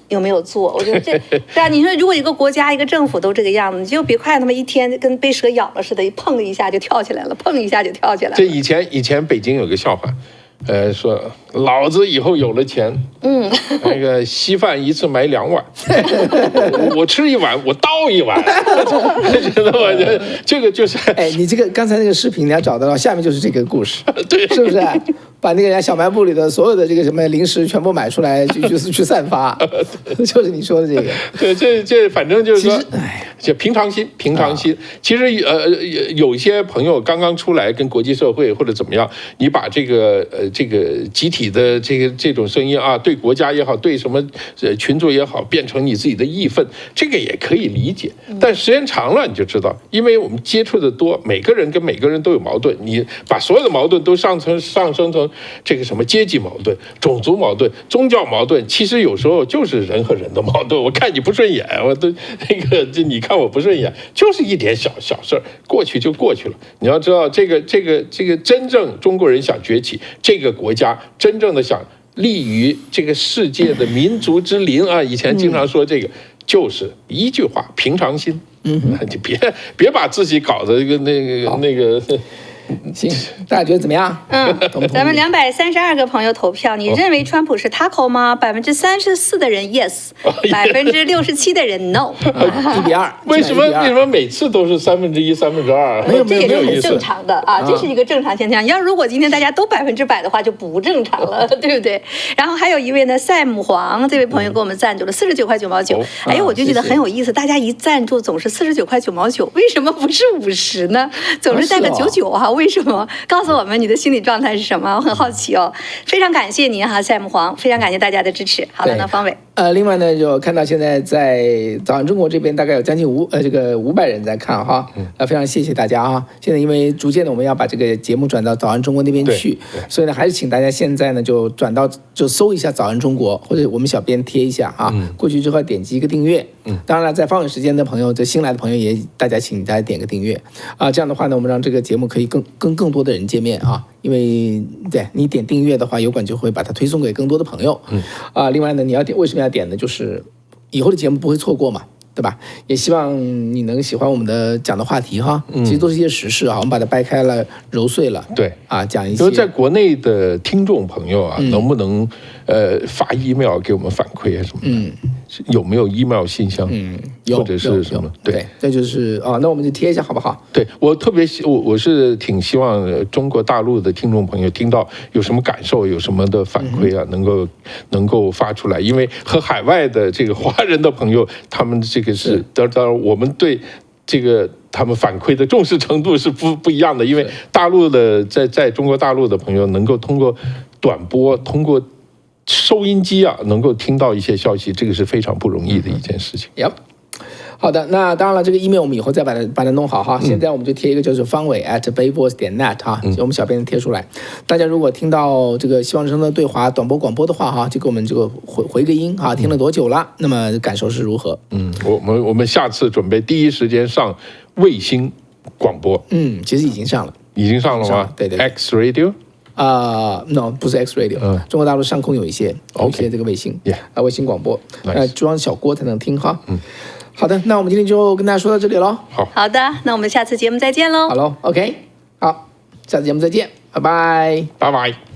有没有做？我觉得对啊，你说如果一个国家一个政府都这个样子，你就别看他们一天跟被蛇咬了似的，碰一下就跳起来了，碰一下就跳起来了。这以前北京有个笑话，说老子以后有了钱，那个稀饭一次买2碗，我吃1碗，我倒1碗，知道吗？这个就是，哎，你这个刚才那个视频你要找得到，下面就是这个故事，对，是不是？把那个人家小卖部里的所有的这个什么零食全部买出来，就是去散发，就是你说的这个。对，这反正就是说，就平常心。其实有一些朋友刚刚出来跟国际社会或者怎么样，你把这个集体的这种声音啊，对国家也好，对什么群众也好，变成你自己的义愤，这个也可以理解。但时间长了你就知道，因为我们接触的多，每个人跟每个人都有矛盾，你把所有的矛盾都上升成这个什么阶级矛盾、种族矛盾、宗教矛盾，其实有时候就是人和人的矛盾。我看你不顺眼，我都你看我不顺眼，就是一点小事儿，过去就过去了。你要知道，这个真正中国人想崛起，这个国家真正的想立于这个世界的民族之林啊，以前经常说这个，就是一句话：平常心。你别把自己搞得那个。行，大家觉得怎么样？咱们232个朋友投票，你认为川普是 taco 吗？34%的人 yes，67%的人 no。1比2。为什么每次都是1/3、2%？没有，这也是很正常的啊，这是一个正常现象。要如果今天大家都100%的话，就不正常了，对不对？然后还有一位呢，赛姆黄这位朋友给我们赞助了49块9毛9。哎呦，我就觉得很有意思，大家一赞助总是49块9毛9，为什么不是50呢？总是带个99啊？为什么？告诉我们你的心理状态是什么？我很好奇哦。非常感谢您哈，Sam黄，非常感谢大家的支持。好了，那方伟。另外呢，就看到现在在早安中国这边大概有将近500人在看哈，非常谢谢大家啊。现在因为逐渐的我们要把这个节目转到早安中国那边去，所以呢还是请大家现在呢就转到就搜一下早安中国，或者我们小编贴一下啊，过去之后点击一个订阅。当然了，在方伟时间的朋友，这新来的朋友也请大家点个订阅啊，这样的话呢，我们让这个节目可以跟更多的人见面啊。因为对你点订阅的话，油管就会把它推送给更多的朋友。另外呢，你要点为什么要点呢？就是以后的节目不会错过嘛，对吧？也希望你能喜欢我们的讲的话题哈，其实都是一些时事啊，我们把它掰开了揉碎了，对啊，讲一些。就是在国内的听众朋友啊，能不能发 email 给我们反馈啊什么的？有没有 email 信箱？或者是什么？对，这就是那我们就贴一下好不好？对，我是挺希望中国大陆的听众朋友听到有什么感受，有什么的反馈啊，能够发出来，因为和海外的这个华人的朋友，他们这个是当然我们对这个他们反馈的重视程度是不一样的，因为大陆的在中国大陆的朋友能够通过短波，通过收音机啊，能够听到一些消息，这个是非常不容易的一件事情。好的，那当然了，这个 email 我们以后再把它弄好哈。现在我们就贴一个就是方伟 @bayvoice.net 哈，我们小编贴出来。大家如果听到这个希望之声的对华短波广播的话哈，就给我们这个回个音哈，听了多久了？那么感受是如何？我们下次准备第一时间上卫星广播。其实已经上了。已经上了吗？对X Radio。no， 不是 X Radio，中国大陆上空有一些这个卫星，卫星广播，装小锅才能听哈。好的，那我们今天就跟大家说到这里喽。好的，那我们下次节目再见喽。好喽 ，OK， 好，下次节目再见，拜拜，拜拜。